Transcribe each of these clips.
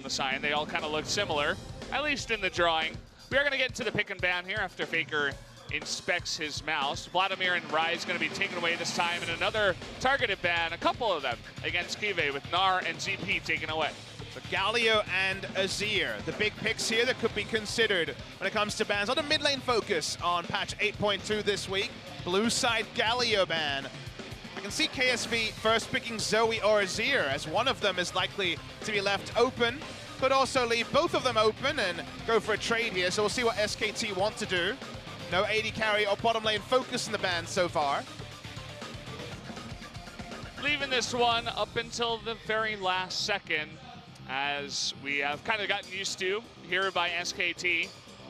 the sign. They all kind of look similar, at least in the drawing. We are going to get to the pick and ban here after Faker inspects his mouse. Vladimir and Rise going to be taken away this time, and another targeted ban, a couple of them, against KSV with Gnar and ZP taken away. So Galio and Azir, the big picks here that could be considered when it comes to bans. On a mid lane focus on patch 8.2 this week. Blue side Galio ban. I can see KSV first picking Zoe or Azir, as one of them is likely to be left open. Could also leave both of them open and go for a trade here, so we'll see what SKT want to do. No AD carry or bottom lane focus in the ban so far. Leaving this one up until the very last second, as we have kind of gotten used to here by SKT.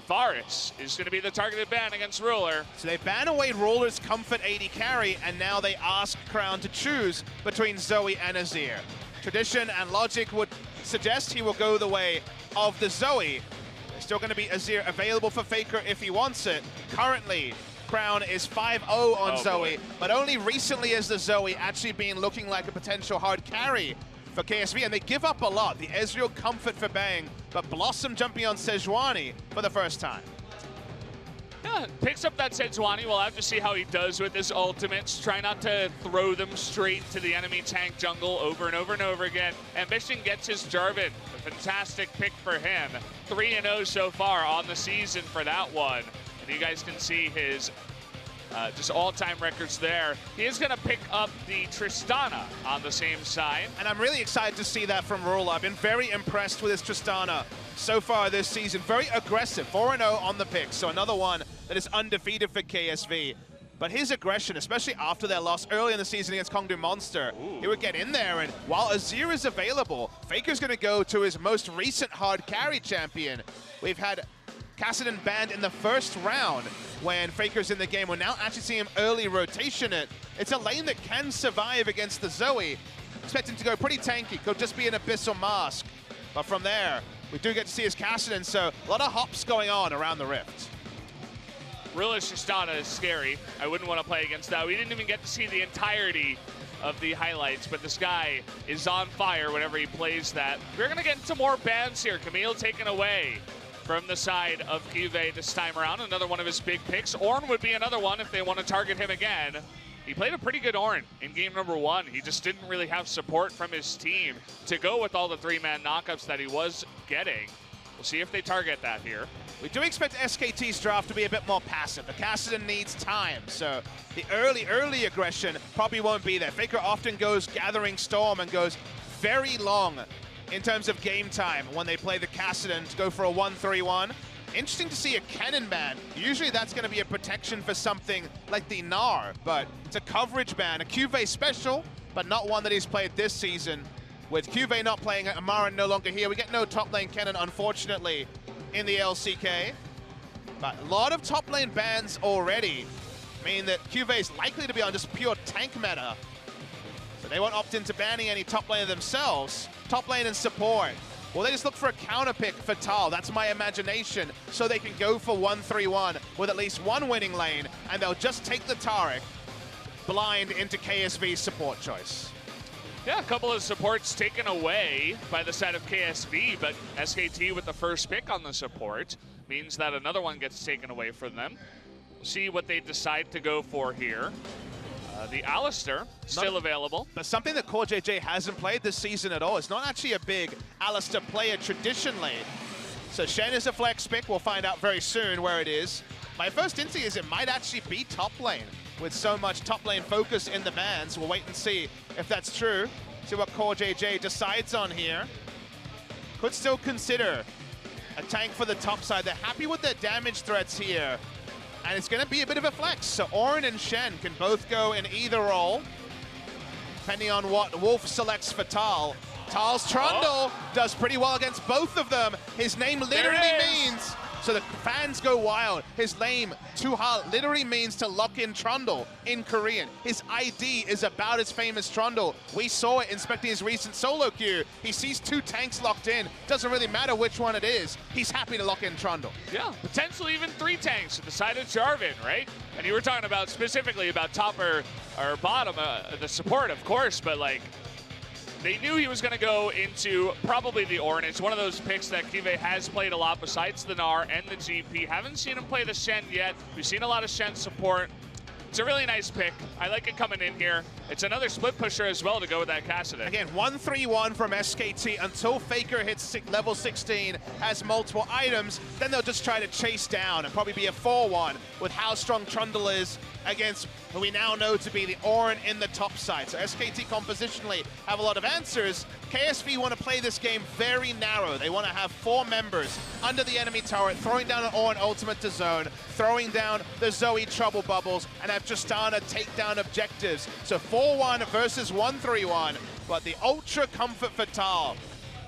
Varus is going to be the targeted ban against Ruler. So they ban away Ruler's comfort AD carry, and now they ask Crown to choose between Zoe and Azir. Tradition and logic would suggest he will go the way of the Zoe. There's still going to be Azir available for Faker if he wants it. Currently, Crown is 5-0 on Zoe, but only recently has the Zoe actually been looking like a potential hard carry for KSV, and they give up a lot. The Ezreal comfort for Bang, but Blossom jumping on Sejuani for the first time. Yeah, picks up that Sejuani. We'll have to see how he does with his ultimates. Try not to throw them straight to the enemy tank jungle over and over and over again. Ambition gets his Jarvan. A fantastic pick for him. 3-0 so far on the season for that one. And you guys can see his just all-time records there. He is going to pick up the Tristana on the same side. And I'm really excited to see that from Ruler. I've been very impressed with his Tristana so far this season. Very aggressive, 4-0 on the pick. So another one that is undefeated for KSV. But his aggression, especially after their loss early in the season against Kongdu Monster, he would get in there, and while Azir is available, Faker's going to go to his most recent hard carry champion. We've had Kassadin banned in the first round when Faker's in the game. We're now actually seeing him early rotation it. It's a lane that can survive against the Zoe. Expect him to go pretty tanky, could just be an Abyssal Mask. But from there, we do get to see his Kassadin, so a lot of hops going on around the Rift. Ruler Tristana is scary. I wouldn't want to play against that. We didn't even get to see the entirety of the highlights, but this guy is on fire whenever he plays that. We're going to get into more bans here. Camille taken away from the side of KSV this time around. Another one of his big picks. Ornn would be another one if they want to target him again. He played a pretty good Ornn in game number 1. He just didn't really have support from his team to go with all the 3-man knockups that he was getting. We'll see if they target that here. We do expect SKT's draft to be a bit more passive. The Kassadin needs time, so the early aggression probably won't be there. Faker often goes Gathering Storm and goes very long in terms of game time when they play the Kassadin to go for a 1-3-1. Interesting to see a cannon ban. Usually that's going to be a protection for something like the Gnar, but it's a coverage ban, a KSV special, but not one that he's played this season. With KSV not playing, Amaran no longer here. We get no top lane cannon, unfortunately, in the LCK. But a lot of top lane bans already mean that KSV is likely to be on just pure tank meta. So they won't opt into banning any top laner themselves. Top lane and support. Well, they just look for a counter pick for Tal. That's my imagination. So they can go for 1-3-1 with at least one winning lane, and they'll just take the Taric blind into KSV's support choice. Yeah, a couple of supports taken away by the side of KSV, but SKT with the first pick on the support means that another one gets taken away from them. We'll see what they decide to go for here. The Alistar still available. But something that CoreJJ hasn't played this season at all. It's not actually a big Alistar player traditionally. So Shen is a flex pick. We'll find out very soon where it is. My first instinct is it might actually be top lane with so much top lane focus in the bans. We'll wait and see if that's true. See what CoreJJ decides on here. Could still consider a tank for the top side. They're happy with their damage threats here. And it's going to be a bit of a flex. So Ornn and Shen can both go in either role, depending on what Wolf selects for Tal. Tal's Trundle does pretty well against both of them. His name literally means, so the fans go wild. His name, Tuhal, literally means to lock in Trundle in Korean. His ID is about as famous Trundle. We saw it inspecting his recent solo queue. He sees 2 tanks locked in. Doesn't really matter which one it is. He's happy to lock in Trundle. Yeah, potentially even 3 tanks at the side of Jarvan, right? And you were talking about specifically about top or bottom, the support, of course, but like, They knew he was going to go into probably the Ornn. It's one of those picks that KSV has played a lot besides the Gnar and the GP. Haven't seen him play the Shen yet. We've seen a lot of Shen support. It's a really nice pick. I like it coming in here. It's another split pusher as well to go with that Kassadin. Again, 1-3-1 from SKT until Faker hits level 16, has multiple items. Then they'll just try to chase down and probably be a 4-1 with how strong Trundle is against who we now know to be the Ornn in the top side. So SKT compositionally have a lot of answers. KSV want to play this game very narrow. They want to have 4 members under the enemy turret, throwing down an Ornn ultimate to zone, throwing down the Zoe trouble bubbles, and have Tristana take down objectives. So 4-1 versus 1-3-1, but the ultra comfort for Tal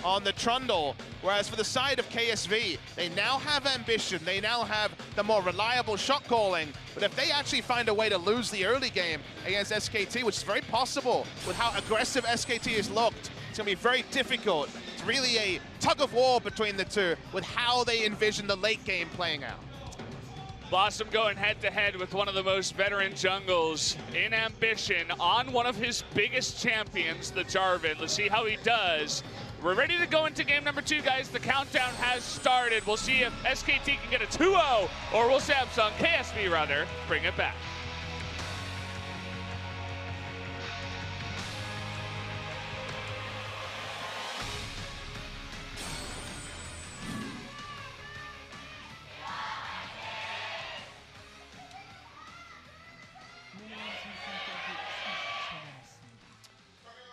on the Trundle, whereas for the side of KSV, they now have ambition, they now have the more reliable shot calling, but if they actually find a way to lose the early game against SKT, which is very possible with how aggressive SKT has looked, it's going to be very difficult. It's really a tug of war between the two with how they envision the late game playing out. Blossom going head-to-head with one of the most veteran jungles in Ambition on one of his biggest champions, the Jarvan. Let's see how he does. We're ready to go into game number 2, guys. The countdown has started. We'll see if SKT can get a 2-0, or will Samsung, KSV rather, bring it back.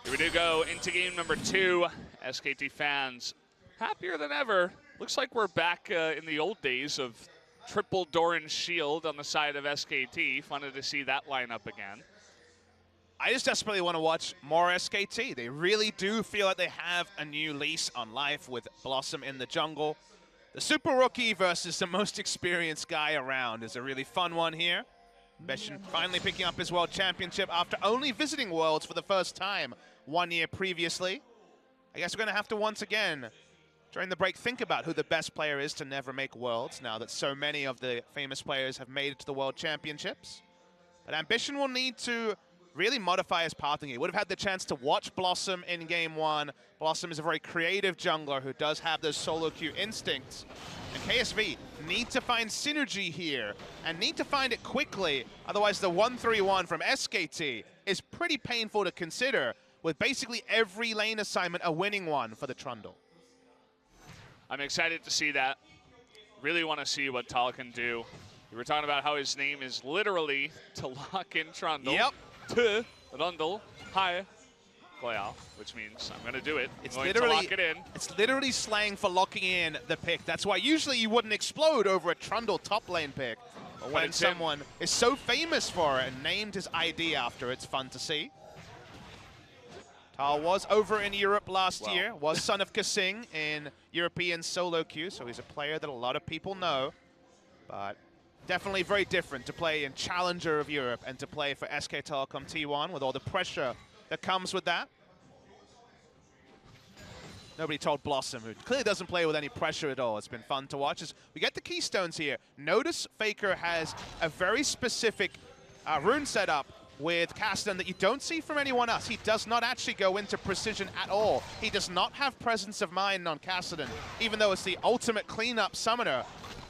Here we do go into game number 2. SKT fans happier than ever. Looks like we're back in the old days of triple Doran Shield on the side of SKT. Funny to see that lineup again. I just desperately want to watch more SKT. They really do feel like they have a new lease on life with Blossom in the jungle. The super rookie versus the most experienced guy around is a really fun one here. Beshin finally picking up his world championship after only visiting Worlds for the first time 1 year previously. I guess we're going to have to once again, during the break, think about who the best player is to never make Worlds now that so many of the famous players have made it to the World Championships. But Ambition will need to really modify his pathing. He would have had the chance to watch Blossom in game 1. Blossom is a very creative jungler who does have those solo queue instincts. And KSV need to find synergy here and need to find it quickly. Otherwise, the 1-3-1 from SKT is pretty painful to consider, with basically every lane assignment a winning one for the Trundle. I'm excited to see that. Really want to see what Tal can do. We were talking about how his name is literally to lock in Trundle. Yep. To Trundle, hi, Goyal, which means I'm going to do it. It's going to lock it in. It's literally slang for locking in the pick. That's why usually you wouldn't explode over a Trundle top lane pick. But when someone is so famous for it and named his ID after, it's fun to see. Tal was over in Europe last year, was son of Kasing in European solo queue, so he's a player that a lot of people know. But definitely very different to play in Challenger of Europe and to play for SK Telecom T1 with all the pressure that comes with that. Nobody told Blossom, who clearly doesn't play with any pressure at all. It's been fun to watch. As we get the keystones here. Notice Faker has a very specific rune setup with Kassadin that you don't see from anyone else. He does not actually go into precision at all. He does not have presence of mind on Kassadin, even though it's the ultimate cleanup summoner.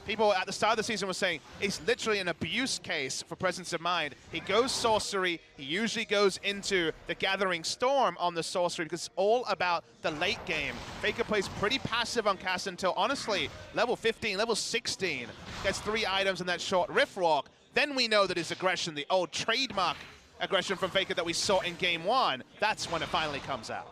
People at the start of the season were saying it's literally an abuse case for presence of mind. He goes sorcery. He usually goes into the Gathering Storm on the sorcery because it's all about the late game. Faker plays pretty passive on Kassadin until, honestly, level 15, level 16. Gets 3 items in that short Rift Walk. Then we know that his aggression, the old trademark aggression from Faker that we saw in game 1, that's when it finally comes out.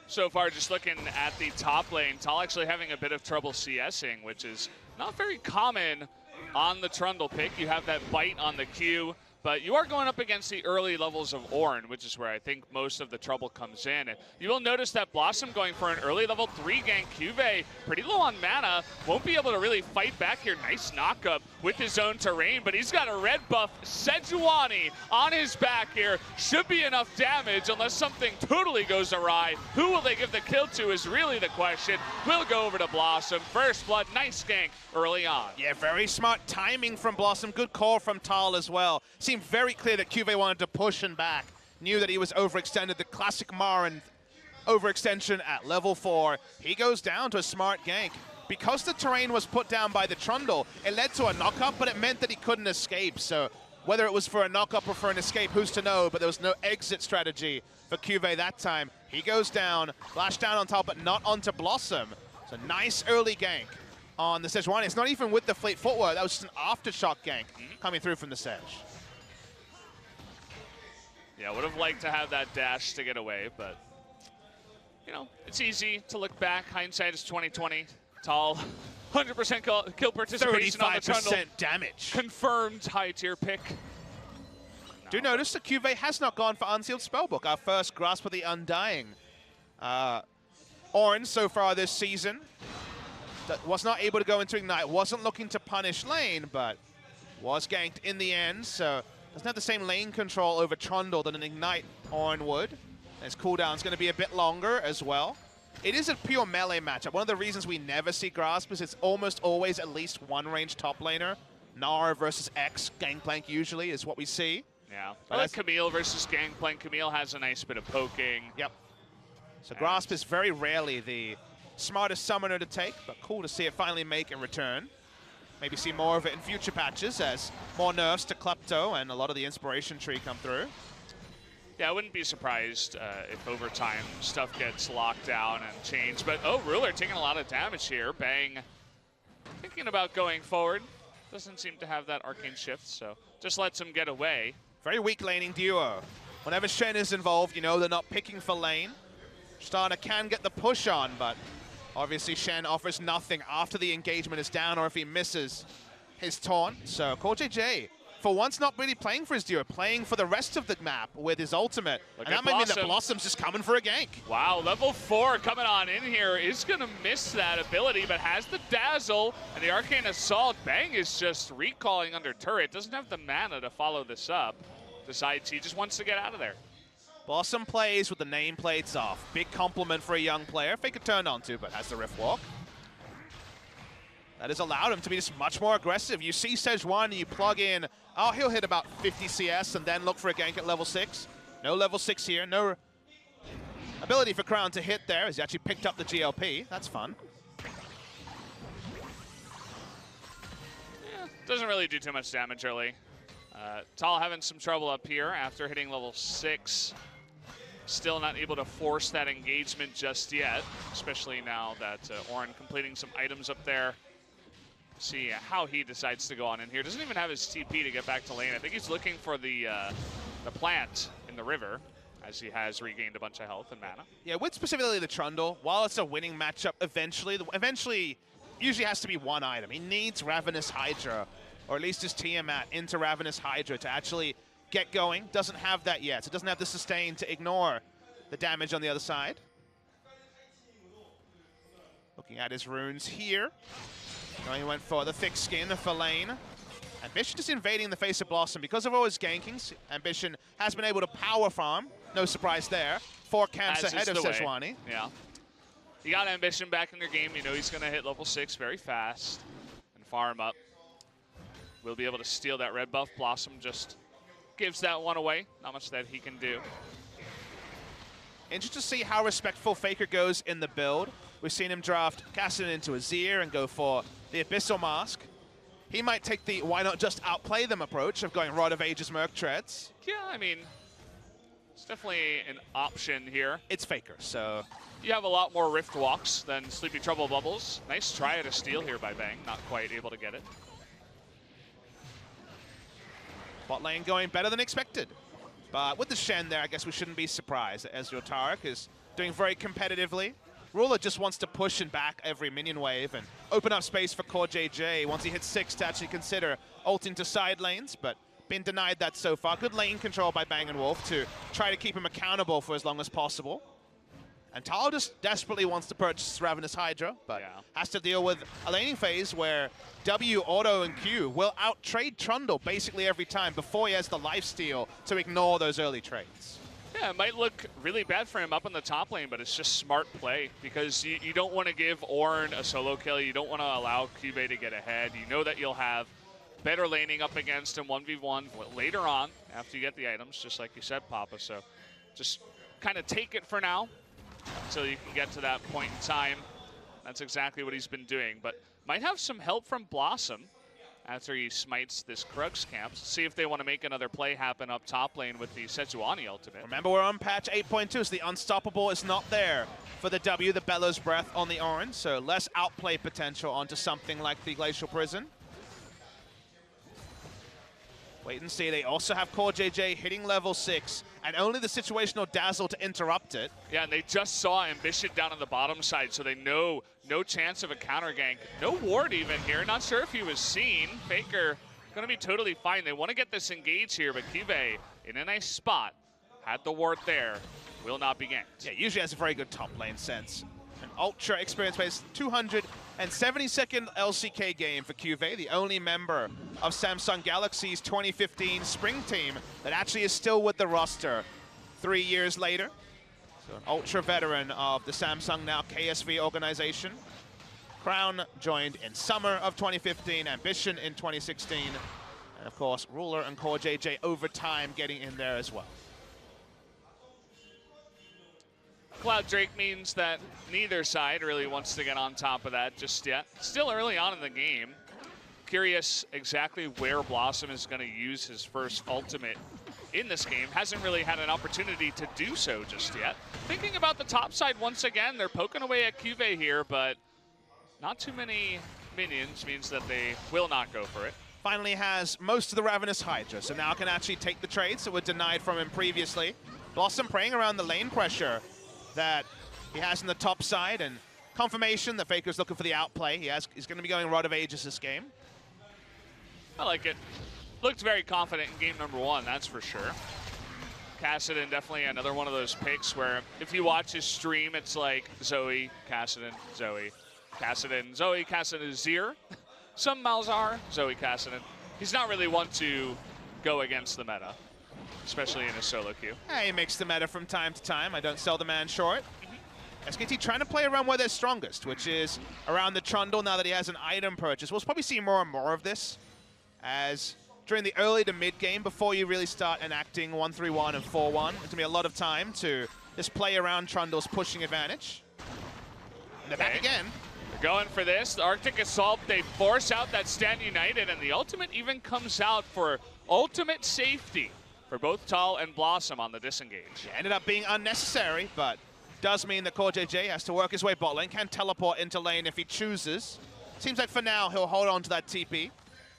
So far, just looking at the top lane, Tal actually having a bit of trouble CSing, which is not very common on the Trundle pick. You have that bite on the Q, but you are going up against the early levels of Ornn, which is where I think most of the trouble comes in. And you will notice that Blossom going for an early level 3 gank. KSV pretty low on mana, won't be able to really fight back here. Nice knockup with his own terrain, but he's got a red buff Sejuani on his back here. Should be enough damage unless something totally goes awry. Who will they give the kill to is really the question. We'll go over to Blossom. First blood, nice gank early on. Yeah, very smart timing from Blossom. Good call from Tal as well. Seemed very clear that KSV wanted to push and back. knew that he was overextended, the classic Marin overextension at level 4. He goes down to a smart gank. Because the terrain was put down by the Trundle, it led to a knock-up, but it meant that he couldn't escape. So whether it was for a knock-up or for an escape, who's to know? But there was no exit strategy for QV that time. He goes down, flash down on top, but not onto Blossom. So nice early gank on the Sejuani. It's not even with the fleet footwork. That was just an aftershock gank coming through from the Sej. Yeah, would have liked to have that dash to get away, but you know, it's easy to look back. Hindsight is 20/20. Tall, 100% kill participation on the Trundle. 35% damage. Confirmed high-tier pick. Do notice that QV has not gone for Unsealed Spellbook, our first Grasp of the Undying. Orange so far this season was not able to go into Ignite, wasn't looking to punish lane, but was ganked in the end, so doesn't have the same lane control over Trundle that an Ignite Orange would. His cooldown's going to be a bit longer as well. It is a pure melee matchup. One of the reasons we never see Grasp is it's almost always at least one range top laner. Gnar versus X, Gangplank usually is what we see. Yeah, I like Camille versus Gangplank. Camille has a nice bit of poking. Yep. So Grasp is very rarely the smartest summoner to take, but cool to see it finally make a return. Maybe see more of it in future patches as more nerfs to Klepto and a lot of the Inspiration Tree come through. Yeah, I wouldn't be surprised if over time stuff gets locked down and changed. But, oh, Ruler taking a lot of damage here. Bang. Thinking about going forward. Doesn't seem to have that arcane shift, so just lets him get away. Very weak laning duo. Whenever Shen is involved, you know they're not picking for lane. Starter can get the push on, but obviously Shen offers nothing after the engagement is down or if he misses his taunt. So KSV, for once, not really playing for his duo, playing for the rest of the map with his ultimate. Look and at that might mean that Blossom. Blossom's just coming for a gank. Wow, level 4 coming on in here is going to miss that ability, but has the Dazzle and the Arcane Assault. Bang is just recalling under turret. Doesn't have the mana to follow this up. Decides he just wants to get out of there. Blossom plays with the nameplates off. Big compliment for a young player. Faker turned on to, but has the Rift Walk. That has allowed him to be just much more aggressive. You see Sejuani, you plug in, oh, he'll hit about 50 CS and then look for a gank at level 6. No level 6 here, no ability for Crown to hit there as he actually picked up the GLP. That's fun. Yeah, doesn't really do too much damage early. Tal having some trouble up here after hitting level 6. Still not able to force that engagement just yet, especially now that Orin completing some items up there. See how he decides to go on in here. Doesn't even have his TP to get back to lane. I think he's looking for the plant in the river, as he has regained a bunch of health and mana. Yeah, with specifically the Trundle, while it's a winning matchup eventually usually has to be one item. He needs Ravenous Hydra, or at least his Tiamat into Ravenous Hydra to actually get going. Doesn't have that yet, so doesn't have the sustain to ignore the damage on the other side. Looking at his runes here. He went for the thick skin for lane. Ambition just invading the face of Blossom. Because of all his gankings, Ambition has been able to power farm. No surprise there. 4 camps ahead of Sejuani. Yeah. You got Ambition back in your game. You know he's going to hit level 6 very fast and farm up. We'll be able to steal that red buff. Blossom just gives that one away. Not much that he can do. Interesting to see how respectful Faker goes in the build. We've seen him draft Kassadin into Azir and go for the Abyssal Mask. He might take the why not just outplay them approach of going Rod of Ages Merc Treads. Yeah, I mean, it's definitely an option here. It's Faker, so... You have a lot more Rift Walks than Sleepy Trouble Bubbles. Nice try at a steal here by Bang. Not quite able to get it. Bot lane going better than expected. But with the Shen there, I guess we shouldn't be surprised as your Tarek is doing very competitively. Ruler just wants to push and back every minion wave and open up space for KSV once he hits 6 to actually consider ulting to side lanes, but been denied that so far. Good lane control by Bang & Wolf to try to keep him accountable for as long as possible. And Tal just desperately wants to purchase Ravenous Hydra, but has to deal with a laning phase where W, Auto, and Q will out-trade Trundle basically every time before he has the lifesteal to ignore those early trades. Yeah, it might look really bad for him up in the top lane, but it's just smart play because you don't want to give Ornn a solo kill. You don't want to allow QV to get ahead. You know that you'll have better laning up against him 1v1 later on after you get the items, just like you said, Papa. So just kind of take it for now until you can get to that point in time. That's exactly what he's been doing, but might have some help from Blossom after he smites this Krugs camp. See if they want to make another play happen up top lane with the Sejuani ultimate. Remember, we're on patch 8.2, so the Unstoppable is not there for the W, the Bellows Breath on the Orange, so less outplay potential onto something like the Glacial Prison. Wait and see. They also have Core JJ hitting level 6, and only the situational Dazzle to interrupt it. Yeah, and they just saw Ambition down on the bottom side, so they know no chance of a counter gank. No ward even here. Not sure if he was seen. Faker going to be totally fine. They want to get this engage here, but KSV in a nice spot. Had the ward there. Will not be ganked. Yeah, usually has a very good top lane sense. An ultra experience-based 272nd LCK game for KSV, the only member of Samsung Galaxy's 2015 Spring team that actually is still with the roster 3 years later. So an ultra veteran of the Samsung, now KSV organization. Crown joined in summer of 2015, Ambition in 2016, and of course Ruler and Core JJ over time getting in there as well. Cloud Drake means that neither side really wants to get on top of that just yet. Still early on in the game. Curious exactly where Blossom is going to use his first ultimate in this game. Hasn't really had an opportunity to do so just yet. Thinking about the top side once again, they're poking away at KSV here, but not too many minions means that they will not go for it. Finally has most of the Ravenous Hydra, so now can actually take the trades that were denied from him previously. Blossom preying around the lane pressure that he has in the top side, and confirmation that Faker's looking for the outplay. He's going to be going Rod of Ages this game. I like it. Looked very confident in game number 1, that's for sure. Kassadin definitely another one of those picks where if you watch his stream, it's like Zoe, Kassadin, Zoe, Kassadin, Zoe, Kassadin, Zir. Some Malzahar, Zoe, Kassadin. He's not really one to go against the meta, especially in a solo queue. Yeah, he makes the meta from time to time. I don't sell the man short. SKT trying to play around where they're strongest, which is around the Trundle now that he has an item purchase. We'll probably see more and more of this as during the early to mid game before you really start enacting 1-3-1 and 4-1. There's going to be a lot of time to just play around Trundle's pushing advantage. And they're back again. They're going for this. The Arctic Assault, they force out that Stand United, and the ultimate even comes out for ultimate safety for both Tal and Blossom on the disengage. Yeah, ended up being unnecessary, but does mean that Core JJ has to work his way bot lane, can teleport into lane if he chooses. Seems like for now he'll hold on to that TP.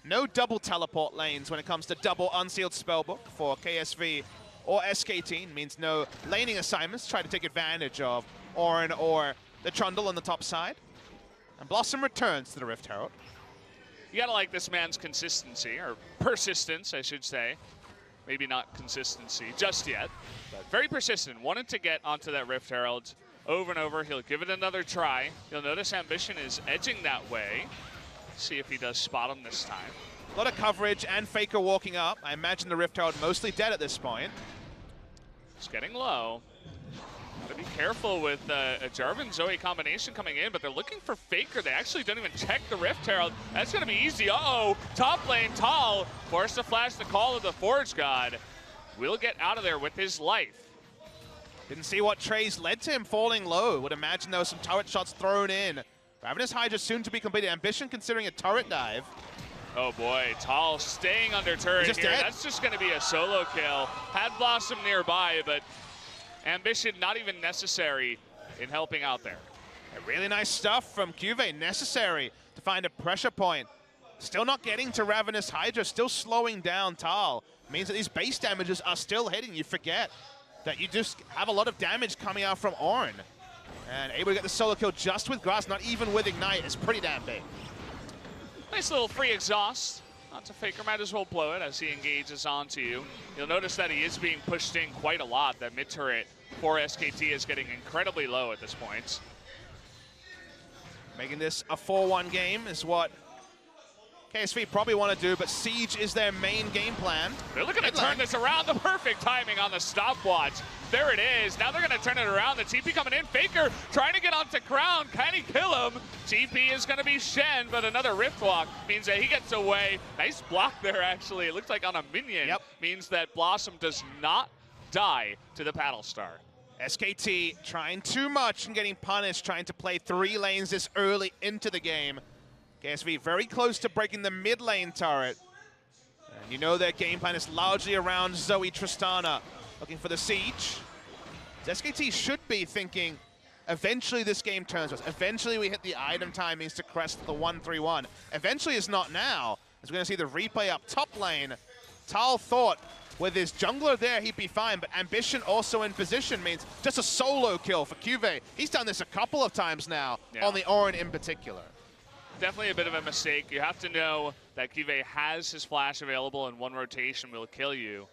No double teleport lanes when it comes to double unsealed spellbook for KSV or SKT. Means no laning assignments. Try to take advantage of Orin or the Trundle on the top side. And Blossom returns to the Rift Herald. You gotta like this man's consistency, or persistence, I should say. Maybe not consistency just yet, but very persistent. Wanted to get onto that Rift Herald over and over. He'll give it another try. You'll notice Ambition is edging that way. See if he does spot him this time. A lot of coverage and Faker walking up. I imagine the Rift Herald mostly dead at this point. It's getting low. Gotta be careful with a Jarvan Zoe combination coming in, but they're looking for Faker. They actually don't even check the Rift Herald. That's gonna be easy. Uh-oh, top lane, Tal, forced to flash the call of the Forge God. Will get out of there with his life. Didn't see what trades led to him falling low. Would imagine there was some turret shots thrown in. Ravenous Hydra soon to be completed. Ambition considering a turret dive. Oh boy, Tal staying under turret here. Dead. That's just gonna be a solo kill. Had Blossom nearby, but Ambition not even necessary in helping out there. Really nice stuff from KSV. Necessary to find a pressure point. Still not getting to Ravenous Hydra. Still slowing down Tal. Means that these base damages are still hitting. You forget that you just have a lot of damage coming out from Orin. And able to get the solo kill just with Grass, not even with Ignite, is pretty damn big. Nice little free exhaust. Not to Faker, might as well blow it as he engages onto you. You'll notice that he is being pushed in quite a lot. That mid turret for SKT is getting incredibly low at this point. Making this a 4-1 game is what KSV probably want to do, but Siege is their main game plan. They're looking to turn this around. The perfect timing on the stopwatch. there it is. Now they're going to turn it around. The TP coming in. Faker trying to get onto Crown. Can he kill him? TP is going to be Shen, but another Rift Walk means that he gets away. Nice block there, actually. It looks like on a minion. Yep. Means that Blossom does not die to the Paddle Star. SKT trying too much and getting punished, trying to play 3 lanes this early into the game. KSV very close to breaking the mid lane turret. And you know their game plan is largely around Zoe Tristana, looking for the siege. SKT should be thinking, eventually this game turns us. Eventually we hit the item timings to crest the 1-3-1. Eventually is not now, as we're going to see the replay up top lane. Tal thought with his jungler there he'd be fine, but Ambition also in position means just a solo kill for QV. He's done this a couple of times now, on the Orin in particular. Definitely a bit of a mistake. You have to know that QV has his flash available and one rotation will kill you.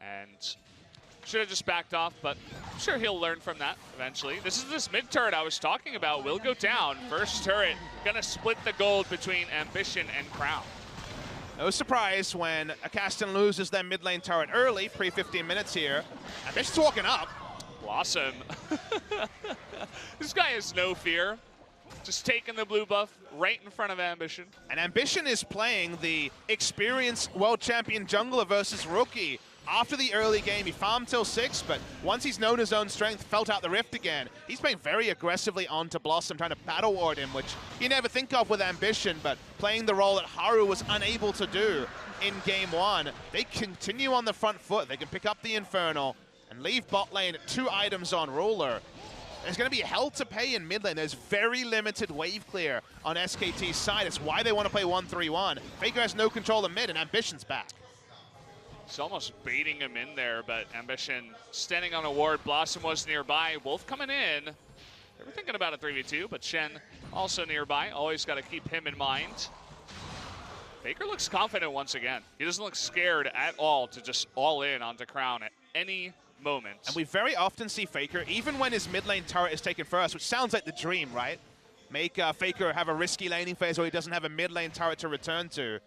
And should have just backed off, but I'm sure he'll learn from that eventually. This mid turret I was talking about will go down. First turret gonna split the gold between Ambition and Crown. No surprise when Akaston loses their mid lane turret early, pre-15 minutes here. Ambition's walking up. Blossom. This guy has no fear. Just taking the blue buff right in front of Ambition. And Ambition is playing the experienced world champion jungler versus rookie. After the early game, he farmed till 6, but once he's known his own strength, felt out the rift again, he's playing very aggressively onto Blossom, trying to battle ward him, which you never think of with Ambition, but playing the role that Haru was unable to do in game 1. They continue on the front foot. They can pick up the Infernal and leave bot lane 2 items on Ruler. There's going to be hell to pay in mid lane. There's very limited wave clear on SKT's side. It's why they want to play 1-3-1. Faker has no control of mid, and Ambition's back. He's almost baiting him in there, but Ambition standing on a ward. Blossom was nearby. Wolf coming in. They were thinking about a 3v2, but Shen also nearby. Always got to keep him in mind. Faker looks confident once again. He doesn't look scared at all to just all in onto Crown at any moment. And we very often see Faker, even when his mid lane turret is taken first, which sounds like the dream, right? Make Faker have a risky laning phase where he doesn't have a mid lane turret to return to.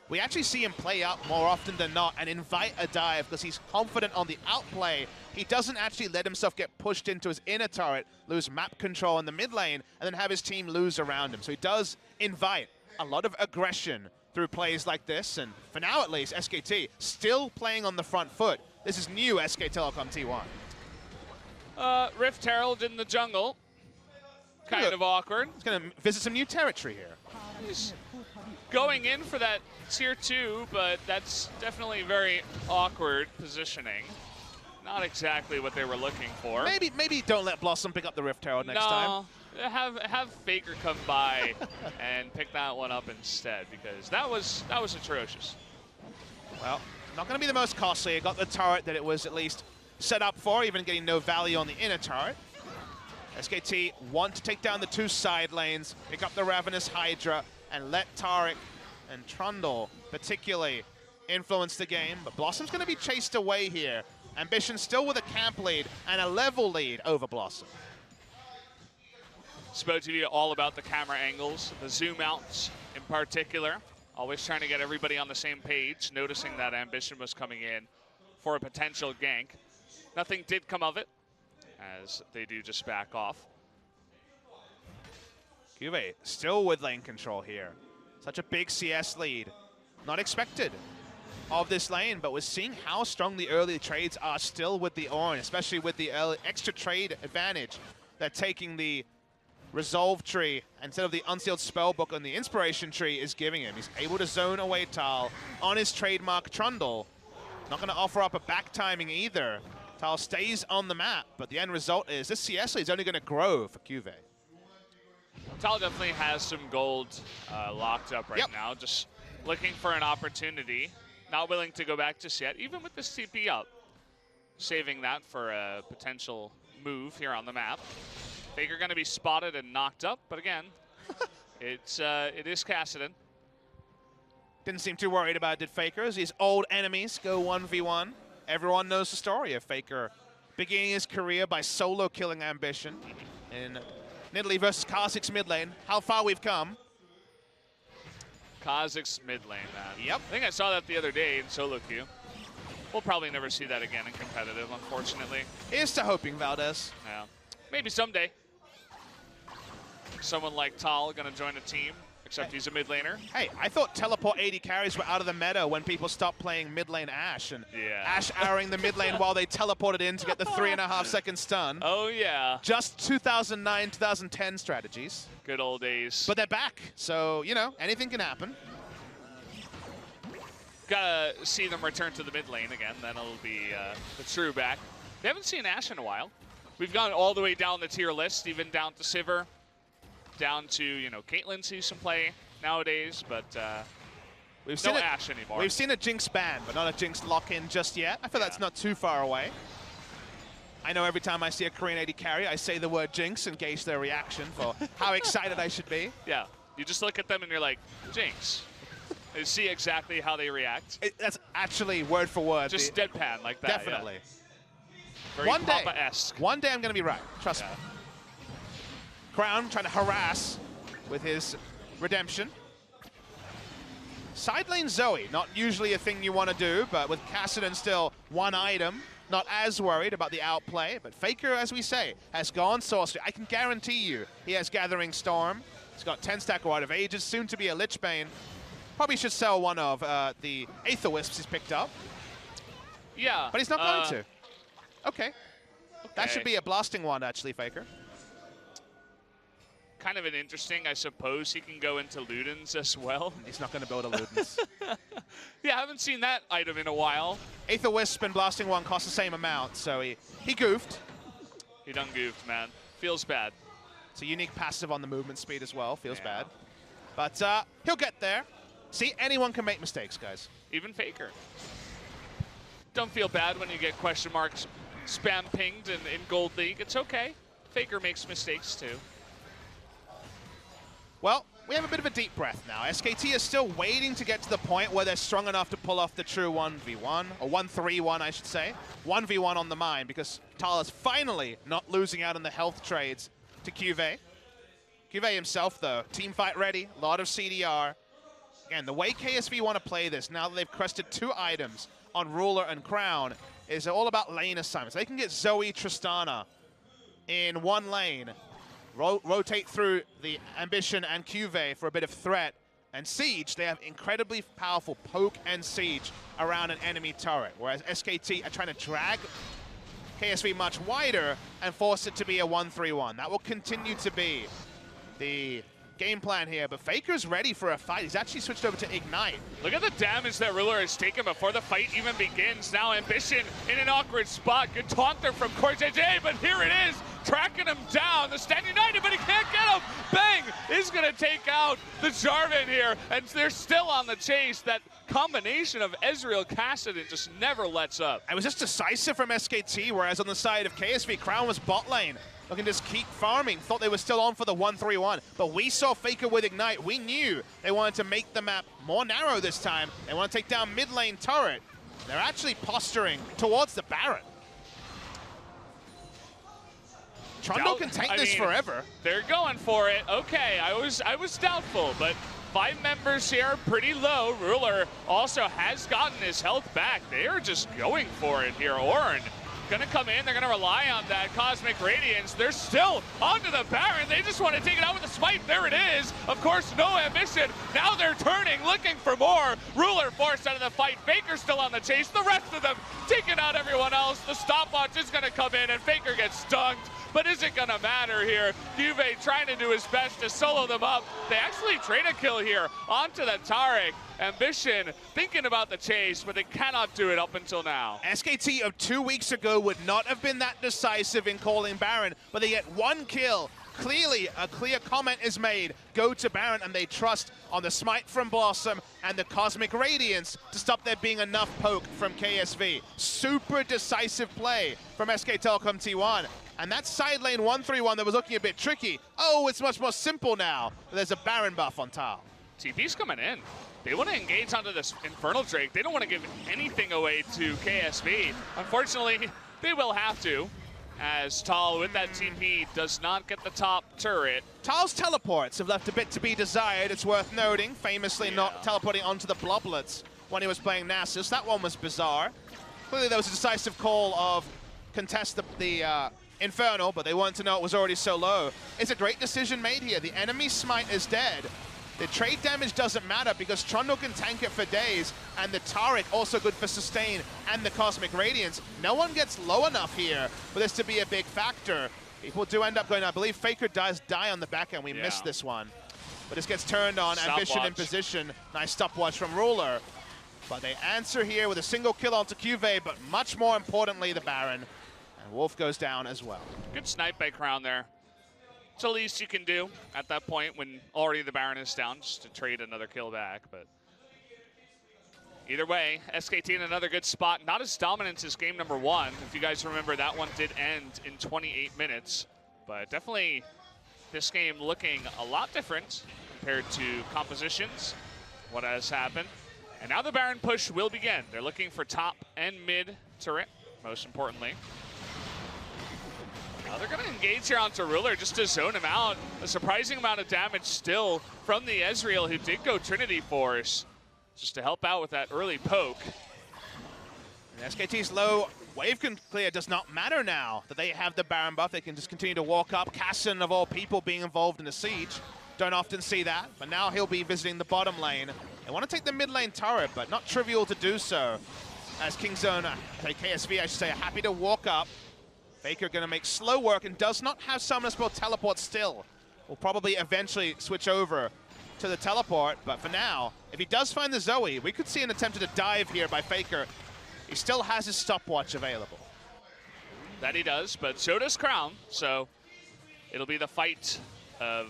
We actually see him play up more often than not and invite a dive because he's confident on the outplay. He doesn't actually let himself get pushed into his inner turret, lose map control in the mid lane, and then have his team lose around him. So he does invite a lot of aggression through plays like this. And for now, at least, SKT still playing on the front foot. This is new SK Telecom T1. Rift Herald in the jungle. Kind of awkward. He's going to visit some new territory here. He's going in for that tier 2, but that's definitely very awkward positioning. Not exactly what they were looking for. Maybe don't let Blossom pick up the Rift Herald next time. No, have Faker come by and pick that one up instead, because that was atrocious. Well, not going to be the most costly. It got the turret that it was at least set up for, even getting no value on the inner turret. SKT want to take down the 2 side lanes, pick up the Ravenous Hydra, and let Taric and Trundle particularly influence the game. But Blossom's going to be chased away here. Ambition still with a camp lead and a level lead over Blossom. SpoTV all about the camera angles, the zoom outs in particular. Always trying to get everybody on the same page, noticing that Ambition was coming in for a potential gank. Nothing did come of it, as they do just back off. QV still with lane control here. Such a big CS lead. Not expected of this lane, but we're seeing how strong the early trades are still with the Orin, especially with the early extra trade advantage that taking the Resolve tree instead of the Unsealed Spellbook and the Inspiration tree is giving him. He's able to zone away Tal on his trademark Trundle. Not going to offer up a back timing either. Tal stays on the map, but the end result is this CS lead is only going to grow for QV. Tal definitely has some gold locked up right now, just looking for an opportunity. Not willing to go back just yet, even with this TP up. Saving that for a potential move here on the map. Faker going to be spotted and knocked up, but again, it is Kassadin. Didn't seem too worried about it, did Faker, as his old enemies go 1v1. Everyone knows the story of Faker beginning his career by solo killing Ambition in Nidalee versus Kha'Zix mid lane. How far we've come. Kha'Zix mid lane, man. Yep. I think I saw that the other day in solo queue. We'll probably never see that again in competitive, unfortunately. Here's to hoping, Valdez. Yeah. Maybe someday. Someone like Tal gonna join a team, except he's a mid laner. Hey, I thought teleport AD carries were out of the meta when people stopped playing mid lane Ashe, and Ashe arrowing the mid lane while they teleported in to get the 3.5-second stun. Oh yeah. Just 2009, 2010 strategies. Good old days. But they're back, so, you know, anything can happen. Gotta see them return to the mid lane again, then it'll be the true back. We haven't seen Ashe in a while. We've gone all the way down the tier list, even down to Sivir, down to, you know, Caitlyn sees some play nowadays, but we've seen Ashe anymore. We've seen a Jinx ban, but not a Jinx lock-in just yet. I feel that's not too far away. I know every time I see a Korean AD carry, I say the word Jinx and gauge their reaction for how excited I should be. Yeah, you just look at them and you're like, Jinx. You see exactly how they react. That's actually word for word. Just deadpan like that. Definitely. Yeah. Very Papa-esque. One day I'm going to be right. Trust me. Crown trying to harass with his redemption. Side lane Zoe, not usually a thing you want to do, but with Kassadin still one item, not as worried about the outplay. But Faker, as we say, has gone sorcery. I can guarantee you he has Gathering Storm. He's got 10-stack Rite of Ages, soon to be a Lich Bane. Probably should sell one of the Aether Wisps he's picked up. Yeah. But he's not going to. Okay. That should be a blasting wand, actually, Faker. Kind of an interesting, I suppose he can go into Ludens as well. He's not going to build a Ludens. Yeah, I haven't seen that item in a while. Aether Wisp and blasting wand cost the same amount, so he goofed. He done goofed, man. Feels bad. It's a unique passive on the movement speed as well. Feels bad. But he'll get there. See, anyone can make mistakes, guys. Even Faker. Don't feel bad when you get question marks spam pinged in Gold League. It's okay. Faker makes mistakes too. Well, we have a bit of a deep breath now. SKT is still waiting to get to the point where they're strong enough to pull off the true 1v1, or 1-3-1, I should say. 1v1 on the mine, because Tal is finally not losing out on the health trades to QV. QV himself, though, team fight ready, a lot of CDR. Again, the way KSV want to play this, now that they've crested 2 items on Ruler and Crown, is all about lane assignments. They can get Zoe Tristana in one lane, rotate through the Ambition and QV for a bit of threat, and Siege, they have incredibly powerful poke and Siege around an enemy turret, whereas SKT are trying to drag KSV much wider and force it to be a 1-3-1. That will continue to be the game plan here, but Faker's ready for a fight. He's actually switched over to Ignite. Look at the damage that Ruler has taken before the fight even begins. Now Ambition in an awkward spot. Good taunt there from CoreJJ, but here it is, tracking him down. The Stand United, but he can't get him. Bang is gonna take out the Jarvan here, and they're still on the chase. That combination of Ezreal Kassadin just never lets up. It was just decisive from SKT, whereas on the side of KSV, Crown was bot lane. Looking to just keep farming. Thought they were still on for the 1-3-1. But we saw Faker with Ignite. We knew they wanted to make the map more narrow this time. They want to take down mid lane turret. They're actually posturing towards the Baron. Trundle can take this forever. They're going for it. Okay, I was doubtful, but 5 members here, pretty low. Ruler also has gotten his health back. They are just going for it here. Ornn gonna come in, they're gonna rely on that Cosmic Radiance. They're still onto the Baron. They just want to take it out with a smite. There it is. Of course, no Ambition. Now they're turning, looking for more. Ruler forced out of the fight. Faker still on the chase. The rest of them taking out everyone else. The stopwatch is gonna come in and Faker gets stunned. But is it gonna matter here? Juve trying to do his best to solo them up. They actually trade a kill here onto the Taric. Ambition thinking about the chase, but they cannot do it up until now. SKT of 2 weeks ago would not have been that decisive in calling Baron, but they get 1 kill. Clearly, a clear comment is made. Go to Baron, and they trust on the smite from Blossom and the Cosmic Radiance to stop there being enough poke from KSV. Super decisive play from SK Telecom T1. And that side lane 1-3-1 that was looking a bit tricky. Oh, it's much more simple now. There's a Baron buff on Tal. TP's coming in. They want to engage onto this Infernal Drake. They don't want to give anything away to KSV. Unfortunately, they will have to, as Tal with that TP does not get the top turret. Tal's teleports have left a bit to be desired, it's worth noting. Famously not teleporting onto the Bloblets when he was playing Nasus. That one was bizarre. Clearly there was a decisive call of contest the Infernal, but they wanted to know it was already so low. It's a great decision made here. The enemy smite is dead. The trade damage doesn't matter because Trundle can tank it for days, and the Taric also good for sustain and the Cosmic Radiance. No one gets low enough here for this to be a big factor. People do end up going, I believe Faker does die on the back end. We missed this one. But this gets turned on, Ambition in position. Nice stopwatch from Ruler. But they answer here with a single kill onto QV, but much more importantly, the Baron. And Wolf goes down as well. Good snipe by Crown there. It's the least you can do at that point when already the Baron is down, just to trade another kill back. But either way, SKT in another good spot. Not as dominant as game number 1. If you guys remember, that one did end in 28 minutes. But definitely this game looking a lot different compared to compositions, what has happened. And now the Baron push will begin. They're looking for top and mid turret, most importantly. Now they're going to engage here onto Ruler just to zone him out. A surprising amount of damage still from the Ezreal, who did go Trinity Force, just to help out with that early poke. And SKT's low wave clear does not matter now that they have the Baron buff. They can just continue to walk up. Casson, of all people, being involved in the siege. Don't often see that, but now he'll be visiting the bottom lane. They want to take the mid lane turret, but not trivial to do so. As KSV, I should say, are happy to walk up. Faker going to make slow work and does not have Summoner Spell teleport still. Will probably eventually switch over to the teleport, but for now, if he does find the Zoe, we could see an attempt at a dive here by Faker. He still has his stopwatch available. That he does, but so does Crown, so it'll be the fight of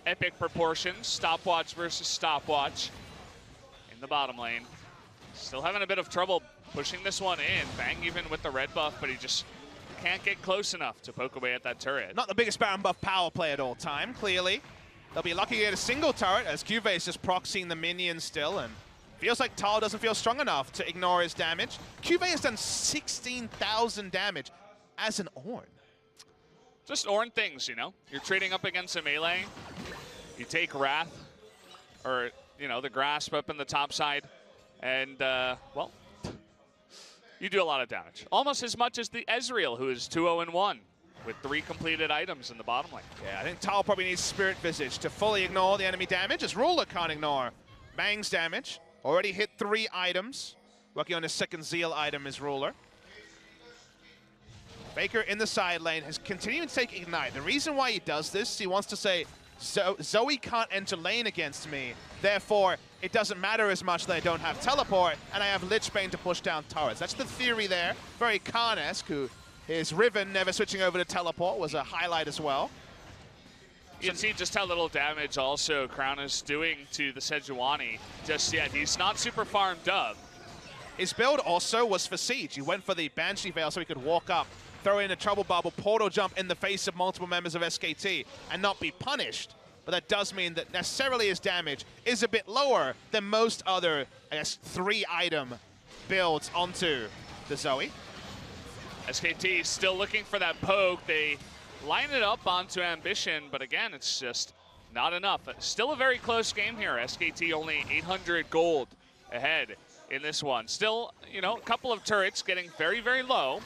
epic proportions, stopwatch versus stopwatch in the bottom lane. Still having a bit of trouble pushing this one in. Bang even with the red buff, but he just can't get close enough to poke away at that turret. Not the biggest Baron buff power play at all time, clearly. They'll be lucky to get a single turret as QV is just proxying the minions still, and feels like Tal doesn't feel strong enough to ignore his damage. QV has done 16,000 damage as an Ornn. Just Ornn things, you know? You're trading up against a melee, you take Wrath, or, you know, the Grasp up in the top side, and, well, you do a lot of damage. Almost as much as the Ezreal, who is 2-0-1 with 3 completed items in the bottom lane. Yeah, I think Tal probably needs Spirit Visage to fully ignore the enemy damage, as Ruler can't ignore Bang's damage. Already hit 3 items. Working on his second Zeal item is Ruler. Faker in the side lane has continued to take Ignite. The reason why he does this, he wants to say, Zoe can't enter lane against me, therefore it doesn't matter as much that I don't have teleport and I have Lichbane to push down turrets. That's the theory there. Very Khan-esque, who his Riven never switching over to teleport was a highlight as well. You can see just how little damage also Crown is doing to the Sejuani just yet. He's not super farmed up. His build also was for Siege. He went for the Banshee Veil so he could walk up, throw in a Trouble Bubble, Portal Jump in the face of multiple members of SKT and not be punished. But that does mean that necessarily his damage is a bit lower than most other, I guess, 3-item builds onto the Zoe. SKT still looking for that poke. They line it up onto Ambition, but again, it's just not enough. Still a very close game here. SKT only 800 gold ahead in this one. Still, you know, a couple of turrets getting very, very low.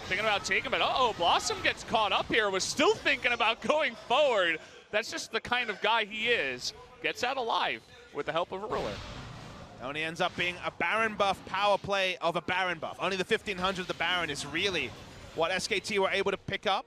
Thinking about taking it. Uh-oh, Blossom gets caught up here. Was still thinking about going forward. That's just the kind of guy he is. Gets out alive with the help of a Ruler. Only ends up being a Baron buff power play of a Baron buff. Only the 1500 of the Baron is really what SKT were able to pick up.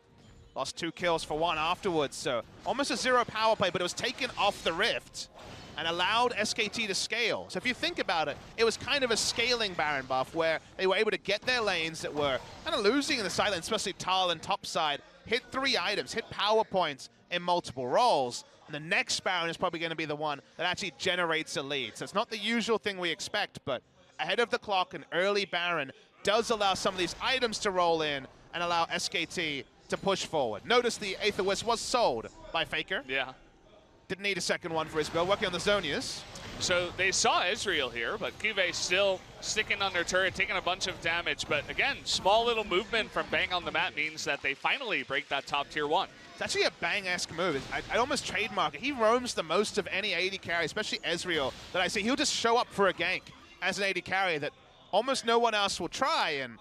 Lost 2 kills for 1 afterwards, so almost a 0 power play, but it was taken off the Rift and allowed SKT to scale. So if you think about it, it was kind of a scaling Baron buff where they were able to get their lanes that were kind of losing in the side lane, especially Tal and topside, hit 3 items, hit power points in multiple roles. And the next Baron is probably going to be the one that actually generates a lead. So it's not the usual thing we expect, but ahead of the clock, an early Baron does allow some of these items to roll in and allow SKT to push forward. Notice the Aether Wisp was sold by Faker. Yeah. Didn't need a second one for his build, working on the Zonias. So they saw Ezreal here, but QV still sticking on their turret, taking a bunch of damage. But again, small little movement from Bang on the map means that they finally break that top tier 1. It's actually a Bang-esque move. I'd almost trademark it. He roams the most of any AD carry, especially Ezreal, that I see. He'll just show up for a gank as an AD carry that almost no one else will try. And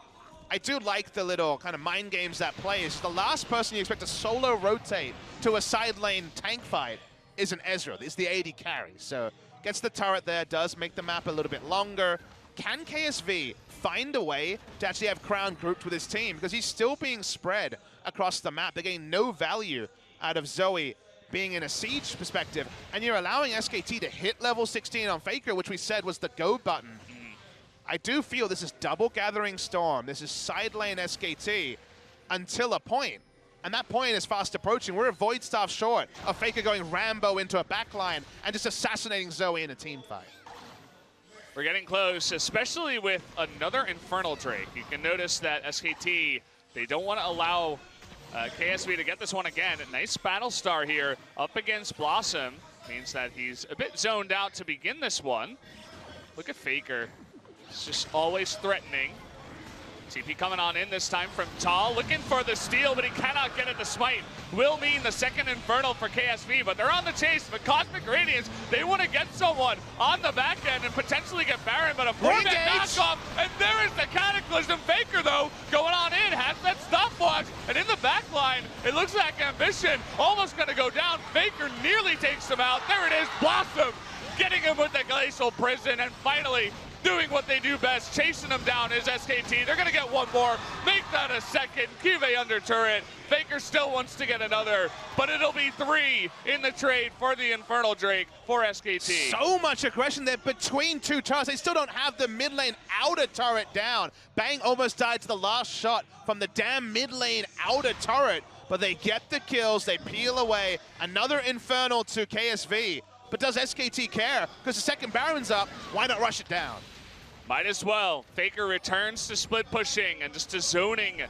I do like the little kind of mind games that play. It's the last person you expect to solo rotate to a side lane tank fight is an Ezreal. It's the AD carry. So gets the turret there, does make the map a little bit longer. Can KSV find a way to actually have Crown grouped with his team? Because he's still being spread across the map. They're getting no value out of Zoe being in a siege perspective. And you're allowing SKT to hit level 16 on Faker, which we said was the go button. I do feel this is double Gathering Storm. This is side lane SKT until a point. And that point is fast approaching. We're a Void Staff short of Faker going Rambo into a backline and just assassinating Zoe in a team fight. We're getting close, especially with another Infernal Drake. You can notice that SKT, they don't want to allow KSV to get this one again. A nice battle star here up against Blossom. Means that he's a bit zoned out to begin this one. Look at Faker. He's just always threatening. TP coming on in this time from Tal, looking for the steal, but he cannot get it. The smite will mean the second Infernal for KSV, but they're on the chase. But Cosmic Radiance, they want to get someone on the back end and potentially get Baron, but a 4-man knockoff, and there is the Cataclysm. Faker, though, going on in, has that stopwatch, and in the back line, it looks like Ambition almost going to go down. Faker nearly takes him out. There it is, Blossom getting him with the Glacial Prison, and finally, doing what they do best, chasing them down is SKT. They're going to get one more, make that a second. QV under turret. Faker still wants to get another, but it'll be 3 in the trade for the Infernal Drake for SKT. So much aggression there between two turrets. They still don't have the mid lane outer turret down. Bang almost died to the last shot from the damn mid lane outer turret, but they get the kills, they peel away. Another Infernal to KSV, but does SKT care? Because the second Baron's up, why not rush it down? Might as well. Faker returns to split pushing and just to zoning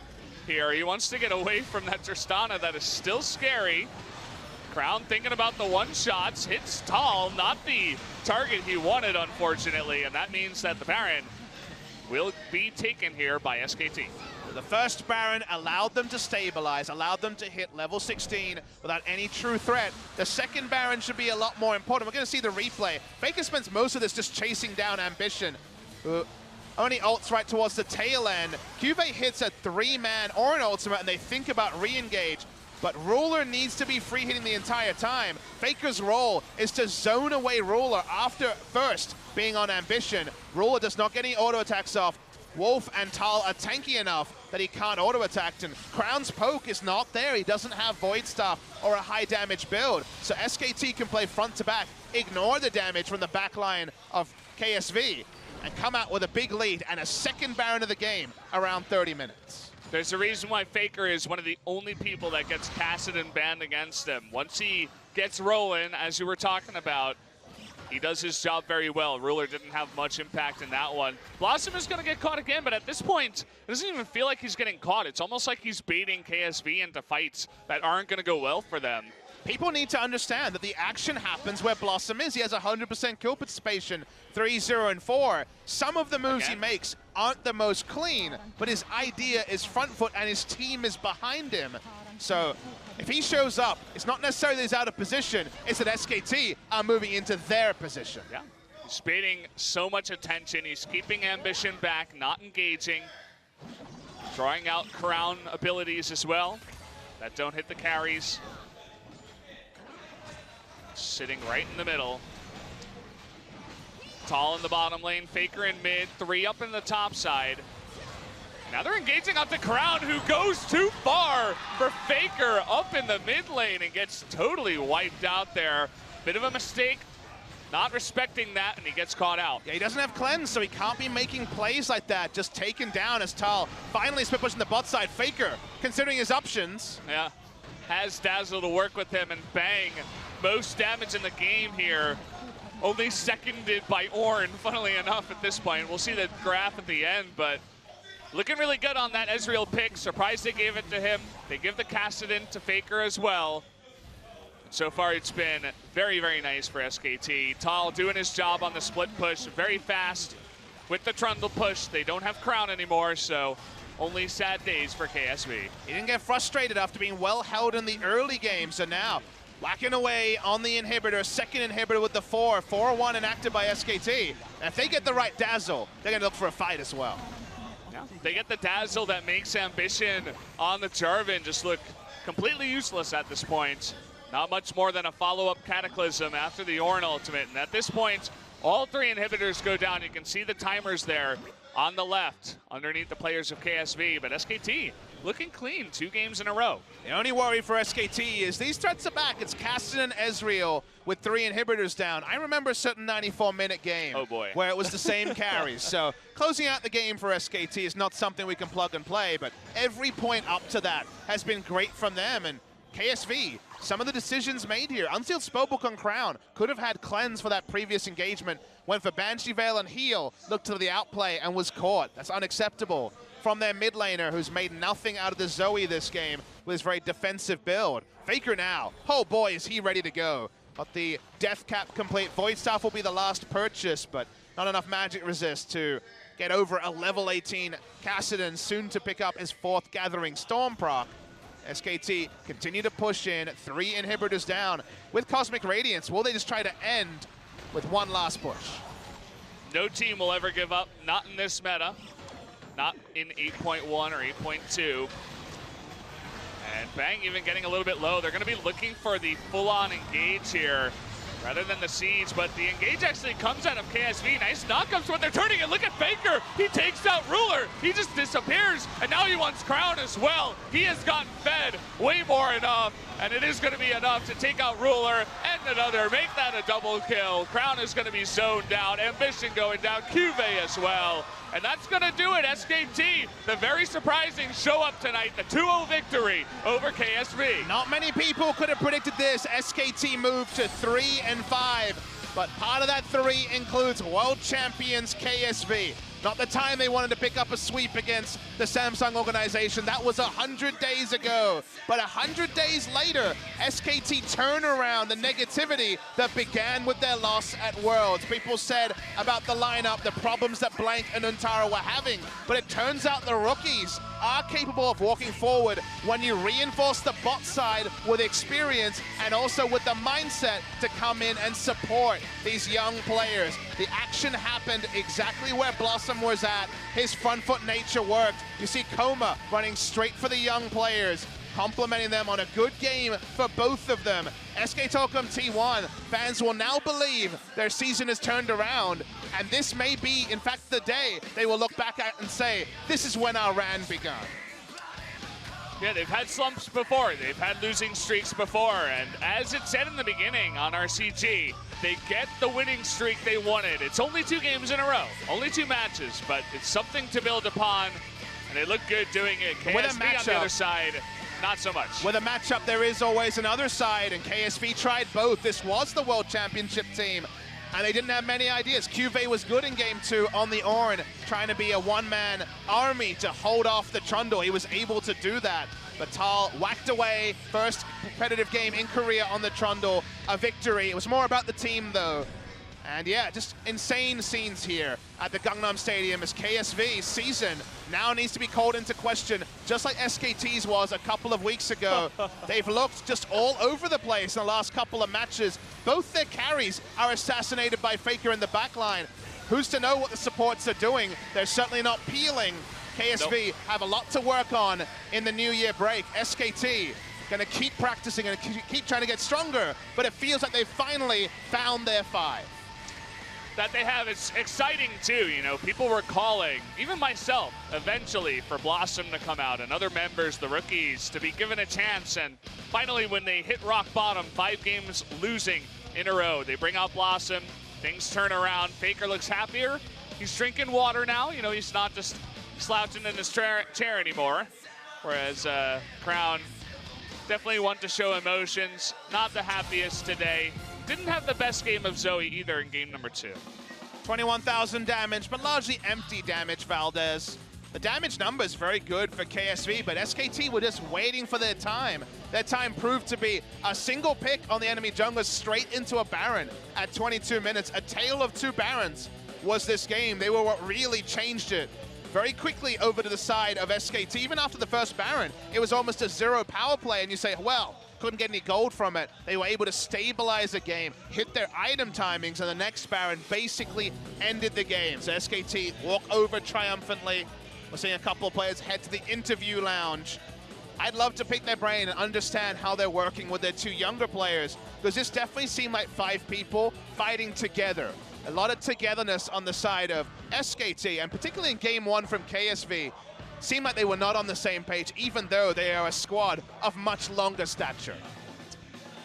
here. He wants to get away from that Tristana that is still scary. Crown thinking about the one-shots, hits Tal, not the target he wanted, unfortunately, and that means that the Baron will be taken here by SKT. The first Baron allowed them to stabilize, allowed them to hit level 16 without any true threat. The second Baron should be a lot more important. We're going to see the replay. Faker spends most of this just chasing down Ambition. Only ults right towards the tail end. QV hits a 3-man or an ultimate, and they think about re-engage. But Ruler needs to be free hitting the entire time. Faker's role is to zone away Ruler after first being on Ambition. Ruler does not get any auto attacks off. Wolf and Tal are tanky enough that he can't auto attack, and Crown's poke is not there. He doesn't have Void Staff or a high damage build. So SKT can play front to back, ignore the damage from the back line of KSV, and come out with a big lead and a second Baron of the game around 30 minutes. There's a reason why Faker is one of the only people that gets casted and banned against him. Once he gets rolling, as you were talking about, he does his job very well. Ruler didn't have much impact in that one. Blossom is going to get caught again, but at this point, it doesn't even feel like he's getting caught. It's almost like he's baiting KSV into fights that aren't going to go well for them. People need to understand that the action happens where Blossom is. He has 100% kill participation, 3, 0, and 4. Some of the moves he makes aren't the most clean, but his idea is front foot and his team is behind him. So if he shows up, it's not necessarily that he's out of position, it's that SKT are moving into their position. Yeah, he's baiting so much attention. He's keeping Ambition back, not engaging. Drawing out Crown abilities as well that don't hit the carries. Sitting right in the middle. Tal in the bottom lane, Faker in mid, 3 up in the top side. Now they're engaging onto Crown, who goes too far for Faker up in the mid lane and gets totally wiped out there. Bit of a mistake, not respecting that, and he gets caught out. Yeah, he doesn't have cleanse, so he can't be making plays like that. Just taken down as Tal finally split pushing the bot side. Faker, considering his options. Yeah, has Dazzle to work with him, and bang. Most damage in the game here, only seconded by Ornn, funnily enough, at this point. We'll see the graph at the end, but looking really good on that Ezreal pick. Surprised they gave it to him. They give the Kassadin to Faker as well. So far, it's been very, very nice for SKT. Tal doing his job on the split push, very fast with the trundle push. They don't have Crown anymore, so only sad days for KSV. He didn't get frustrated after being well held in the early game, so now whacking away on the inhibitor, second inhibitor with the 4-1 enacted by SKT. And if they get the right dazzle, they're going to look for a fight as well. Yeah, they get the dazzle that makes Ambition on the Jarvan just look completely useless at this point. Not much more than a follow-up Cataclysm after the Ornn ultimate. And at this point, all 3 inhibitors go down. You can see the timers there on the left underneath the players of KSV, but SKT looking clean 2 games in a row. The only worry for SKT is these threats are back. It's Cassidy and Ezreal with 3 inhibitors down. I remember a certain 94-minute game where it was the same carries. So closing out the game for SKT is not something we can plug and play, but every point up to that has been great from them. And KSV, some of the decisions made here. Unsealed Spellbook on Crown could have had Cleanse for that previous engagement. Went for Banshee Veil and Heal, looked to the outplay and was caught. That's unacceptable from their mid laner, who's made nothing out of the Zoe this game with his very defensive build. Faker now, oh boy, is he ready to go. But the death cap complete. Void Staff will be the last purchase, but not enough magic resist to get over a level 18 Kassadin, soon to pick up his 4th Gathering Storm proc. SKT continue to push in, 3 inhibitors down. With Cosmic Radiance, will they just try to end with one last push? No team will ever give up, not in this meta. Not in 8.1 or 8.2. And Bang even getting a little bit low. They're going to be looking for the full-on engage here rather than the siege, but the engage actually comes out of KSV. Nice knockups when they're turning it. Look at Faker. He takes out Ruler. He just disappears, and now he wants Crown as well. He has gotten fed way more enough, and it is going to be enough to take out Ruler and another. Make that a double kill. Crown is going to be zoned down. Ambition going down. QV as well. And that's going to do it. SKT, the very surprising show up tonight, the 2-0 victory over KSV. Not many people could have predicted this. SKT moved to 3-5, but part of that 3 includes world champions KSV. Not the time they wanted to pick up a sweep against the Samsung organization. That was 100 days ago. But 100 days later, SKT turn around the negativity that began with their loss at Worlds. People said about the lineup, the problems that Blank and Untara were having. But it turns out the rookies are capable of walking forward when you reinforce the bot side with experience and also with the mindset to come in and support these young players. The action happened exactly where Blossom was at. His front foot nature worked. You see Coma running straight for the young players, complimenting them on a good game for both of them. SK Telecom T1 fans will now believe their season is turned around, and this may be, in fact, the day they will look back at and say, this is when our ran began. Yeah, they've had slumps before. They've had losing streaks before, and as it said in the beginning on RCG, they get the winning streak they wanted. It's only 2 games in a row, only 2 matches, but it's something to build upon, and they look good doing it. KSV on the other side, not so much. With a matchup, there is always another side, and KSV tried both. This was the World Championship team, and they didn't have many ideas. QV was good in Game 2 on the Ornn, trying to be a one-man army to hold off the Trundle. He was able to do that. But Tal whacked away, first competitive game in Korea on the Trundle, a victory. It was more about the team, though. And yeah, just insane scenes here at the Gangnam Stadium as KSV's season now needs to be called into question, just like SKT's was a couple of weeks ago. They've looked just all over the place in the last couple of matches. Both their carries are assassinated by Faker in the backline. Who's to know what the supports are doing? They're certainly not peeling. KSV have a lot to work on in the New Year break. SKT gonna keep practicing and keep trying to get stronger, but it feels like they've finally found their 5. That they have is exciting too. You know, people were calling, even myself, eventually for Blossom to come out and other members, the rookies, to be given a chance. And finally, when they hit rock bottom, 5 games losing in a row, they bring out Blossom, things turn around. Faker looks happier. He's drinking water now. You know, he's not just slouching in his chair anymore. Whereas Crown definitely want to show emotions. Not the happiest today. Didn't have the best game of Zoe either in game number 2. 21,000 damage, but largely empty damage, Valdez. The damage number is very good for KSV, but SKT were just waiting for their time. Their time proved to be a single pick on the enemy jungler straight into a Baron at 22 minutes. A tale of 2 Barons was this game. They were what really changed it. Very quickly over to the side of SKT. Even after the first Baron, it was almost a 0 power play, and you say, well, couldn't get any gold from it. They were able to stabilize the game, hit their item timings, and the next Baron basically ended the game. So SKT walk over triumphantly. We're seeing a couple of players head to the interview lounge. I'd love to pick their brain and understand how they're working with their two younger players, because this definitely seemed like 5 people fighting together. A lot of togetherness on the side of SKT, and particularly in game 1 from KSV, seemed like they were not on the same page, even though they are a squad of much longer stature.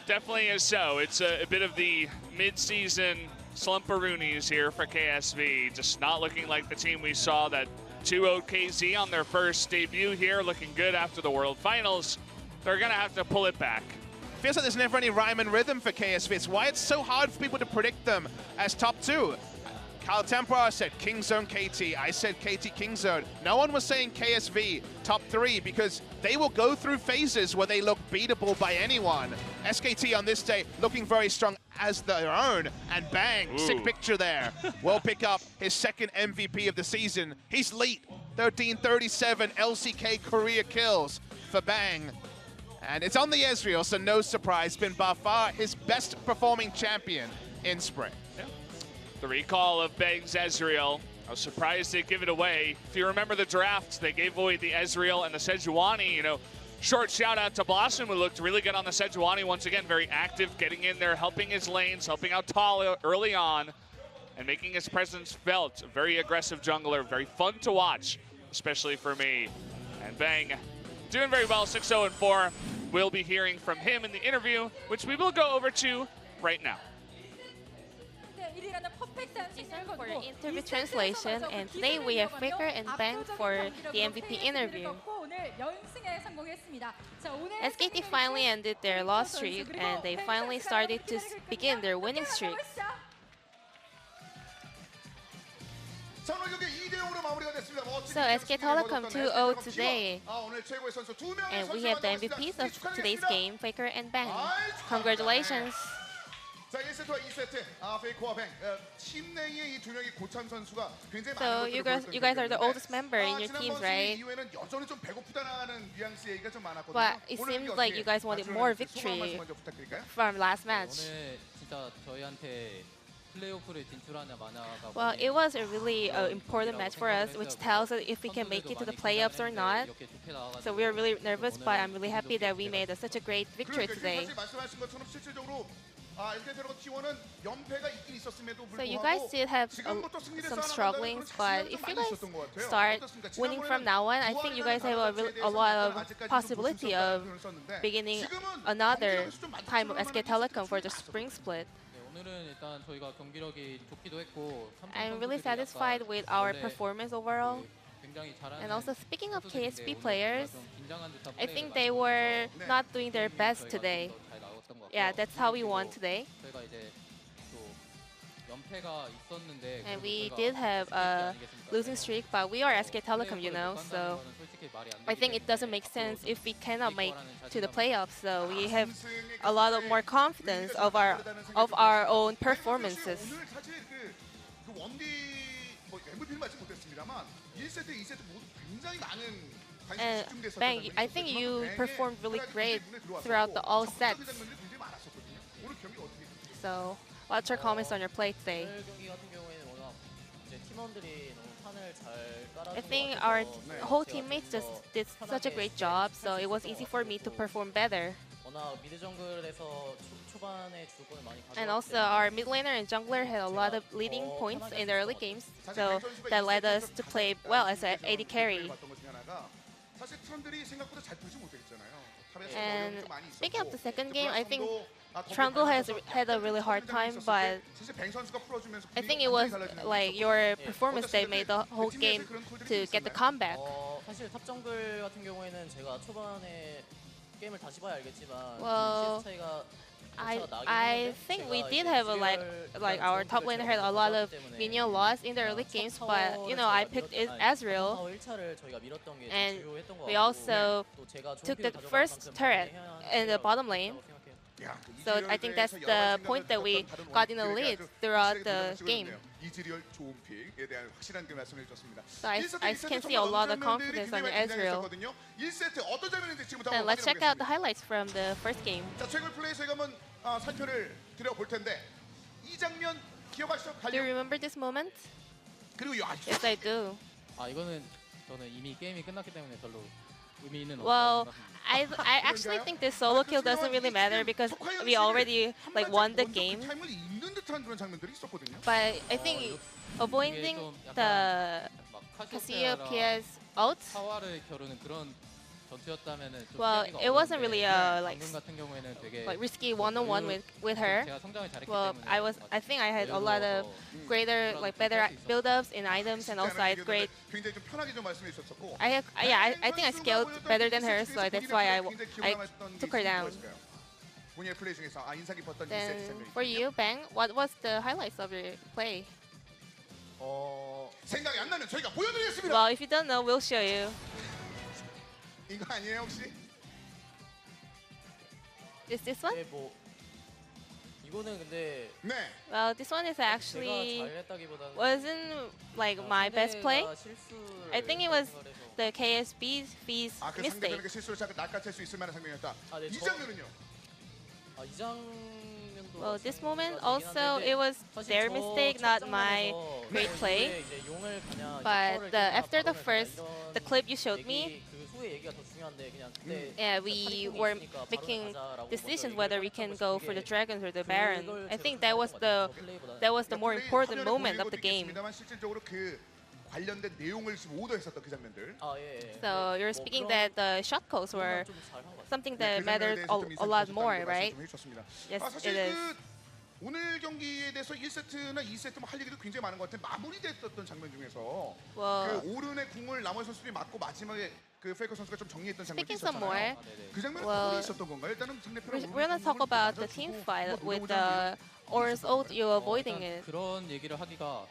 Definitely is so. It's a bit of the mid-season slumperoonies here for KSV, just not looking like the team we saw that 2-0 KZ on their first debut here, looking good after the World Finals. They're going to have to pull it back. Feels like there's never any rhyme and rhythm for KSV. It's why it's so hard for people to predict them as top 2. Kyle Templar said King Zone KT. I said KT King Zone. No one was saying KSV top 3 because they will go through phases where they look beatable by anyone. SKT on this day looking very strong as their own. And bang, sick picture there. Will pick up his second MVP of the season. He's lead. 1337 LCK career kills for Bang. And it's on the Ezreal, so no surprise. Been by far his best performing champion in Spring. Yeah. The recall of Bang's Ezreal. I was surprised they give it away. If you remember the draft, they gave away the Ezreal and the Sejuani. You know, short shout out to Blossom, who looked really good on the Sejuani. Once again, very active, getting in there, helping his lanes, helping out Tall early on, and making his presence felt. A very aggressive jungler, very fun to watch, especially for me. And Bang doing very well, 6-0-4. We'll be hearing from him in the interview, which we will go over to right now. For the interview translation, and today we have Faker and Bang for the MVP interview. SKT finally ended their loss streak, and they finally started to begin their winning streak. So SK Telecom 2-0 today, and we have the MVPs of today's game, Faker and Bang. Congratulations. So you guys are the oldest member in your teams, right? But it seems like you guys wanted more victory from last match. Well, it was a really important match for us, which tells us if we can make it to the playoffs or not. So we are really nervous, but I'm really happy that we made such a great victory today. So you guys did have some strugglings, but if you guys start winning from now on, I think you guys have a lot of possibility of beginning another time of SK Telecom for the spring split. I'm really satisfied with our performance overall. And also, speaking of KSV players, I think they were not doing their best today. Yeah, that's how we won today. And we did have a losing streak, but we are SK Telecom, you know, so I think it doesn't make sense if we cannot make to the playoffs. So we have a lot of more confidence of our own performances. And Bang, I think you performed really great throughout all sets. So, what's your comments on your play today? I think our whole teammates just did such a great job, so it was easy for me to perform better. And also, our mid laner and jungler had a lot of leading points in the early games, so that led us to play well as an AD carry. And speaking of the second game, I think Trundle has had a really hard time, but I think it was like your performance that made the whole game to get the comeback. Well, I think we did have like our top laner had a lot of minion loss in the early games, but you know I picked Ezreal, and we also took the first turret in the bottom lane. So I think that's the point that we got in the lead throughout the game. So I can see a lot of confidence on Ezreal. Then let's check out the highlights from the first game. Do you remember this moment? Yes, I do. 이거는 저는 이미 게임이 끝났기 때문에 별로 의미 있는 Well, I actually think this solo kill doesn't really matter because we already won the game. But I think avoiding the Cassiopea's ult. 사활을 겨루는 그런 전투였다면은 좀 Well, 피하기가 it wasn't 어려운데 really 방금 같은 경우에는 되게 risky one-on-one with her. 제가 성장을 잘했기 Well, 때문에 I think I had a lot of greater, better build-ups in items, and also I had great. 굉장히 좀 편하게 좀 말씀해 주셨었고. I think I scaled better than her, so that's why I took her down. 본인의 플레이 중에서 인상 깊었던 Then 2세트 장면이 for you, Bang, what was the highlights of your play? 생각이 안 나면 저희가 보여드리겠습니다. Well, if you don't know, we'll show you. 이거 아니에요 혹시? Is this one? 네, 뭐 이거는 근데 네. Well, this one is 제가 actually 잘했다기보다는 wasn't my best play. I think it was the KSV V's 그 mistake. 상대편에게 실수를 자꾸 낚아챌 수 있을 만한 장면이었다. 네, 이 장면은요? 이 장면도 Well, this moment also it was their mistake, not my great play. But after the first, the clip you showed me, yeah, we were making decisions whether we can go for the dragons or the baron. I think that was the more important moment of the game. 관련된 내용을 지금 오더했었던 그 장면들. So you're speaking that the shot calls were something that mattered a lot more, right? Yes, it is. 오늘 경기에 대해서 1세트나 2세트 할 얘기도 굉장히 많은 것 같아요. 마무리됐었던 장면 중에서 그 오른의 궁을 나머지 선수들이 맞고 마지막에 그 페이커 선수가 좀 정리했던 장면이 있었잖아요. 그 장면은 어디 있었던 건가요? 일단은 상대편은 We're gonna talk about the team fight with the Orange ult. You avoiding it. 그런 얘기를 하기가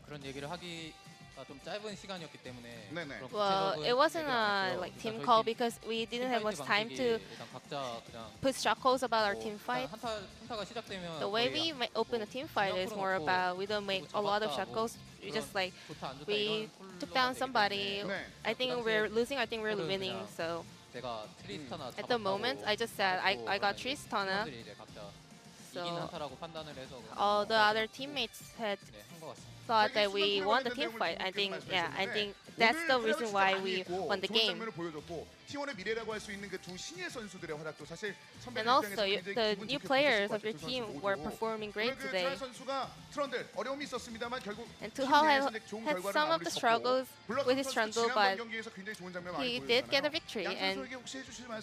그런 얘기를 하기가 좀 짧은 시간이었기 때문에. Well, it wasn't a team call because we didn't have much time to put shot calls about our team fight. 한타가 시작되면 The way we open a team fight is more about we don't make a lot of shot calls. We just we took down somebody. I think we're losing. I think we're winning. So at the moment, I just said I got Tristana. So all the other teammates had thought that we won the team fight. I think that's the reason why we won the game. And also, the new players of your team were performing great today. And Tuhal had some of the struggles with his Trundle, but he did get a victory. And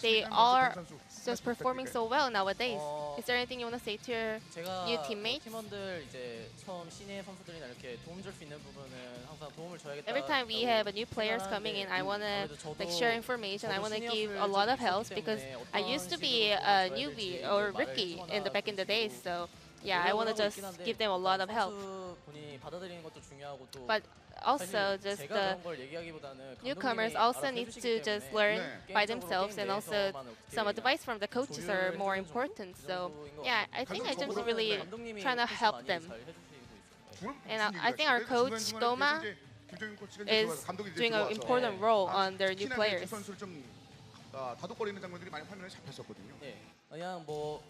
they are just performing so well nowadays. Is there anything you want to say to your new teammates? Every time we have a new players coming in, I want to share information. I want to give a lot of help because I used to be a newbie or rookie back in the days. So yeah, I want to just give them a lot of help. But also, just the newcomers also need to just learn by themselves, and also some advice from the coaches are more important. So yeah, I think I'm just really trying to help them. And I think our coach Goma is doing an important role on their new players.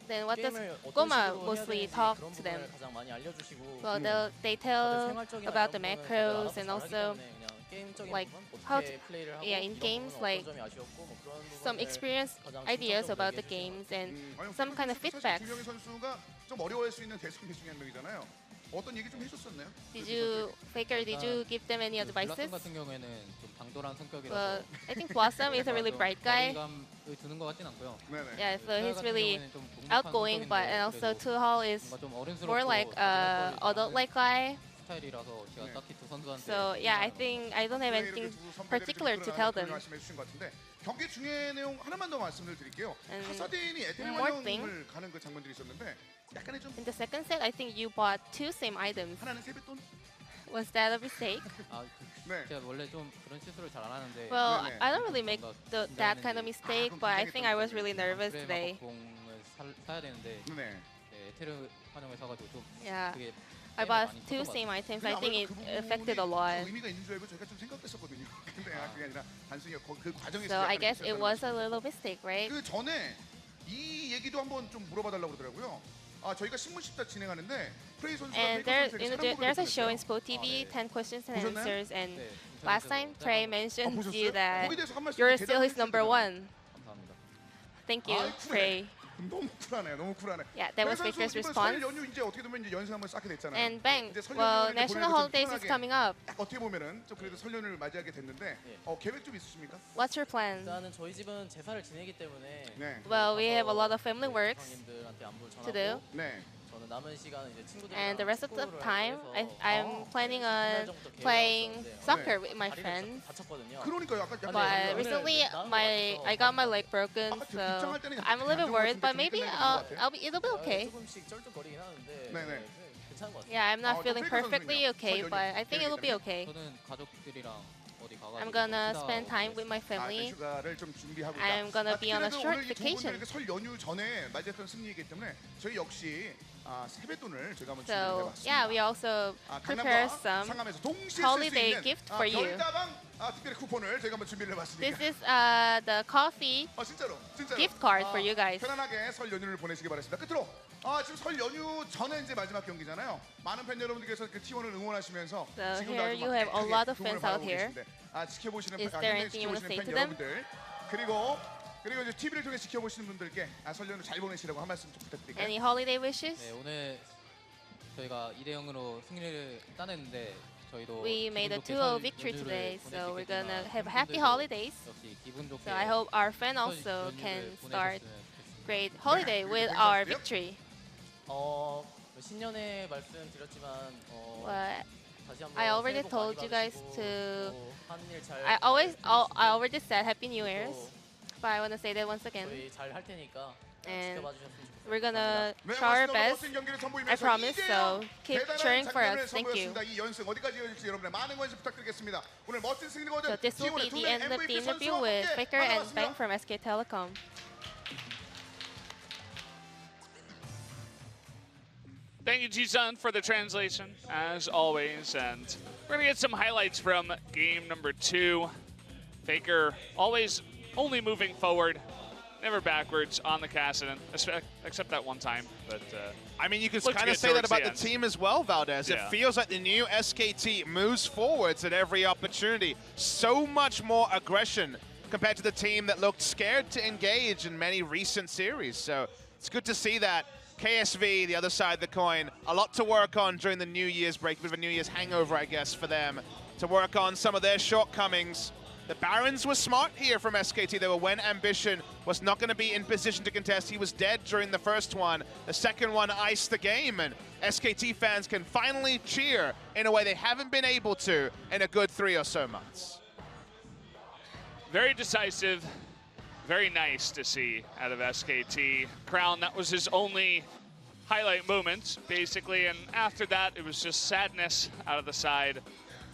Then what does Goma mostly talk to them? Well, they tell about the macros and also how in games, some experience ideas about the games and some kind of feedbacks. Did you give them any advices? Well, I think Blossom is a really bright guy. Yeah, so he's really outgoing, and also Tuhal is more like adult-like guy. So yeah, I think I don't have anything particular to tell them. 경기 중에 내용 하나만 더 말씀을 드릴게요. 하사딘이 에테리온을 가는 그 장면들이 있었는데 약간의 좀 In the second set, I think you bought 2 same items. 하나는 세뱃돈? Was that a mistake? 제가 원래 좀 그런 실수를 잘 안 하는데. Well, I don't really make that kind of mistake, but I think I was really nervous today. 사야 되는데 네. 에테르 환영을 사가지고 좀 Yeah. 그게 I bought 2 same items. I think it affected a lot. 의미가 있는 줄 알고 저희가 좀 생각했었거든요. 근데 그게 아니라 단순히 그 과정에서 So I guess it was a little mistake, right? 그 전에 이 얘기도 한번 좀 물어봐달라고 그러더라고요. 저희가 신문 십자 진행하는데 프레이 선수가 And there's a show in Sport TV, 10 questions and 보셨나요? answers, and 네, last time Trey mentioned 보셨어요? you that 거기에 대해서 한 말씀 you're still his 대답을 number 해주시더라고요. one. 감사합니다. Thank you, 아이, 쿨해. Trey. 너무 쿨하네, 너무 쿨하네. Yeah, that was 프레이 Faker's 선수 이번 설 response. 연휴 이제 어떻게 보면 이제 연습 한번 쌓게 됐잖아요. And bang, 이제 설 well, 연휴를 이제 national 보내고 좀 holidays is 편하게 coming up. 딱 어떻게 보면은 좀 그래도 설 연휴를 맞이하게 됐는데 예. 계획 좀 있으십니까? What's your plan? 일단은 저희 집은 제사를 지내기 때문에 네. Well, we have a lot of family 저희 works 조상님들한테 안부를 to do. 전하고 네. 저는 남은 시간은 이제 친구들이랑 And the rest of the 축구를 time, 해서 I'm planning 한 달 on 정도 계획을 playing 세웠었는데 soccer with my 다리를 friends. 다쳤거든요. 그러니까요. 약간 But recently, I got my leg broken, so I'm a little bit worried. But maybe it'll be okay. 조금씩 쩔뚝거리긴 하는데 네네. 괜찮은 것 같아요. Yeah, I'm not 또 feeling 페이커 perfectly 선수는요? okay, 설 but 연휴 I think it'll be okay. 저는 가족들이랑 어디 가가지고 I'm gonna 쉬다 spend time 오고 with my family. 휴가를 좀 준비하고 있다. I'm gonna be on a 특히나도 short 오늘 이두 vacation. 분들 설 연휴 전에 맞이했던 승리이기 때문에 저희 역시 세뱃돈을 저희가 한번 So 준비해봤습니다. yeah, we also prepare 강남과 some 상암에서 동시에 쓸 수 holiday 있는 gift for you. 별다방 특별히 쿠폰을 저희가 한번 준비를 해봤습니다. This is the coffee 진짜로 gift card for you guys. 편안하게 설 연휴를 보내시기 바랍니다. 끝으로 지금 설 연휴 전에 이제 마지막 경기잖아요. 많은 팬 여러분들께서 그 T1을 응원하시면서 So 지금도 here 아주 you have a lot of 응원을 fans out 바라보고 here. 계신데, 지켜보시는 Is there anything you want to say 팬 to them? 여러분들 그리고 이제 TV를 통해 지켜보시는 분들께 설 연휴 잘 보내시라고 한 말씀 좀 부탁드릴게요. Any holiday wishes? 네, 오늘 저희가 2대0으로 승리를 따냈는데 저희도 We made a 기분 좋게 2-0 설 victory 연휴를 today, 보낼 수 so we're 있겠지만 gonna have happy 팬분들도 holidays. 역시 기분 좋게 So I hope our fan 설 also 연휴를 can 보내셨으면 start 좋겠습니다. great holiday with our victory. 신년에 말씀드렸지만 Well, 다시 한번 I already 새해 복 told 많이 you guys 받으시고 to. 또 하는 일 잘 I already said Happy New Year's, but I want to say that once again. 저희 잘 할 테니까 And 지켜봐 주셨으면 좋겠습니다. we're gonna 네, try our 멋진 best. 경기를 I 선보이면서 promise. 2대0 So keep 대단한 cheering for 장면을 us. Thank you. 선보였습니다. 이 연승 어디까지 이어질지 여러분의 많은 관심 부탁드리겠습니다. 오늘 멋진 승리가 얻은 So this will T1의 be 두 the 명 end of the MVP interview 선수와 with 함께 Faker and 만나봤습니다. Bang from SK Telecom. Thank you, Ji-sun, for the translation, as always. And we're going to get some highlights from game number 2. Faker always only moving forward, never backwards on the Cassidy, except that one time. But I mean, you could looked kind of good say that towards about the the end. team as well, Valdez. Yeah. It feels like the new SKT moves forwards at every opportunity. So much more aggression compared to the team that looked scared to engage in many recent series. So it's good to see that. KSV, the other side of the coin, a lot to work on during the New Year's break, a bit of a New Year's hangover, I guess, for them, to work on some of their shortcomings. The Barons were smart here from SKT. They were when Ambition was not going to be in position to contest. He was dead during the first one. The second one iced the game, and SKT fans can finally cheer in a way they haven't been able to in a good 3 or so months. Very decisive, very nice to see out of SKT. Crown, that was his only highlight moment, basically, and after that, it was just sadness out of the side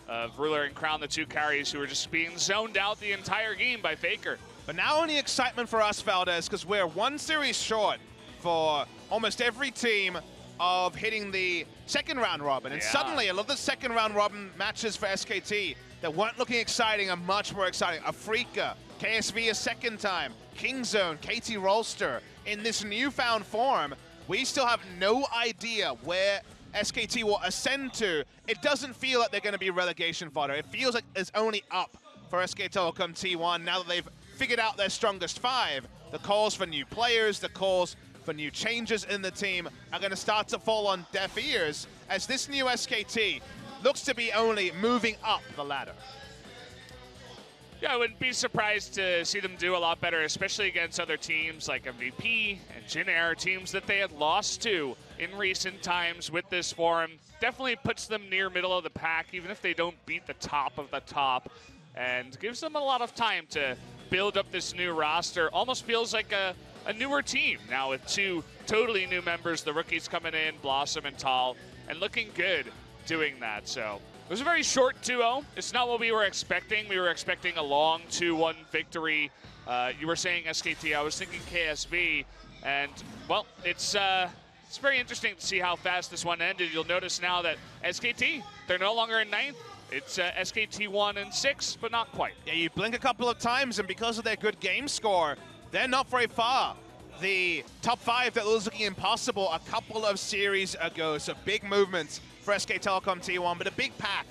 of Ruler and Crown, the two carries who were just being zoned out the entire game by Faker. But now only excitement for us, Valdez, because we're one series short for almost every team of hitting the second round robin. And suddenly, a lot of the second round robin matches for SKT that weren't looking exciting are much more exciting. Afrika, KSV a second time, Kingzone, KT Rolster. In this newfound form, we still have no idea where SKT will ascend to. It doesn't feel like they're going to be relegation fodder. It feels like it's only up for SK Telecom T1 now that they've figured out their strongest 5. The calls for new players, the calls for new changes in the team are going to start to fall on deaf ears as this new SKT looks to be only moving up the ladder. Yeah, I wouldn't be surprised to see them do a lot better, especially against other teams like MVP and Jin Air, teams that they had lost to in recent times with this forum. Definitely puts them near middle of the pack, even if they don't beat the top of the top, and gives them a lot of time to build up this new roster. Almost feels like a newer team now with 2 totally new members, the rookies coming in, Blossom and Tal, and looking good doing that. So it was a very short 2-0. It's not what we were expecting. We were expecting a long 2-1 victory. You were saying SKT, I was thinking KSV. And, well, it's very interesting to see how fast this one ended. You'll notice now that SKT, they're no longer in 9th. It's SKT 1 and 6, but not quite. Yeah, you blink a couple of times, and because of their good game score, they're not very far. The top 5 that was looking impossible a couple of series ago, so big movements for SK Telecom T1, but a big pack.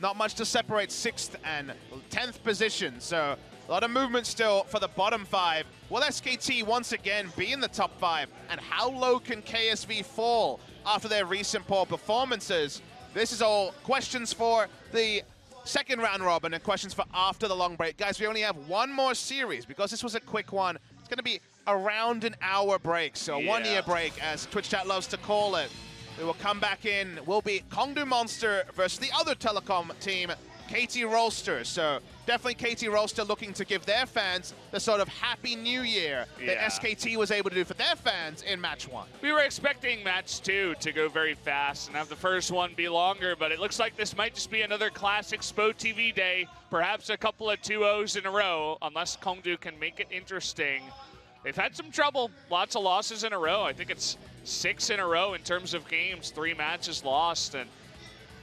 Not much to separate 6th and 10th position, so a lot of movement still for the bottom 5. Will SKT once again be in the top 5? And how low can KSV fall after their recent poor performances? This is all questions for the second round robin and questions for after the long break. Guys, we only have one more series because this was a quick one. It's going to be around an hour break, so a 1 year break as Twitch chat loves to call it. We will come back in. Will be Kongdu Monster versus the other telecom team, KT Rolster. So definitely KT Rolster looking to give their fans the sort of happy new year that SKT was able to do for their fans in match 1. We were expecting match 2 to go very fast and have the first one be longer, but it looks like this might just be another classic SPO TV day, perhaps a couple of 2-0s in a row, unless Kongdu can make it interesting. They've had some trouble, lots of losses in a row. I think it's 6 in a row in terms of games, 3 matches lost, and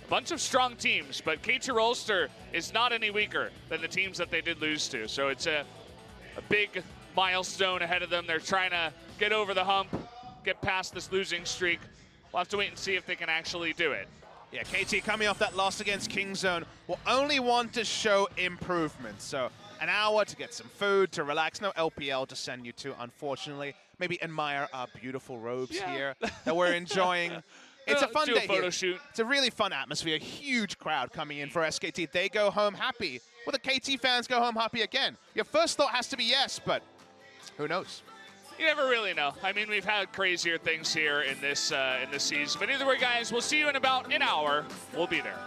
a bunch of strong teams, but KT Rolster is not any weaker than the teams that they did lose to. So it's a big milestone ahead of them. They're trying to get over the hump, get past this losing streak. We'll have to wait and see if they can actually do it. Yeah, KT coming off that loss against Kingzone will only want to show improvement. So an hour to get some food, to relax. No LPL to send you to, unfortunately. Maybe admire our beautiful robes here that we're enjoying. It's a fun day photo shoot. It's a really fun atmosphere. Huge crowd coming in for SKT. They go home happy. Will the KT fans go home happy again? Your first thought has to be yes, but who knows? You never really know. I mean, we've had crazier things here in this season. But either way, guys, we'll see you in about an hour. We'll be there.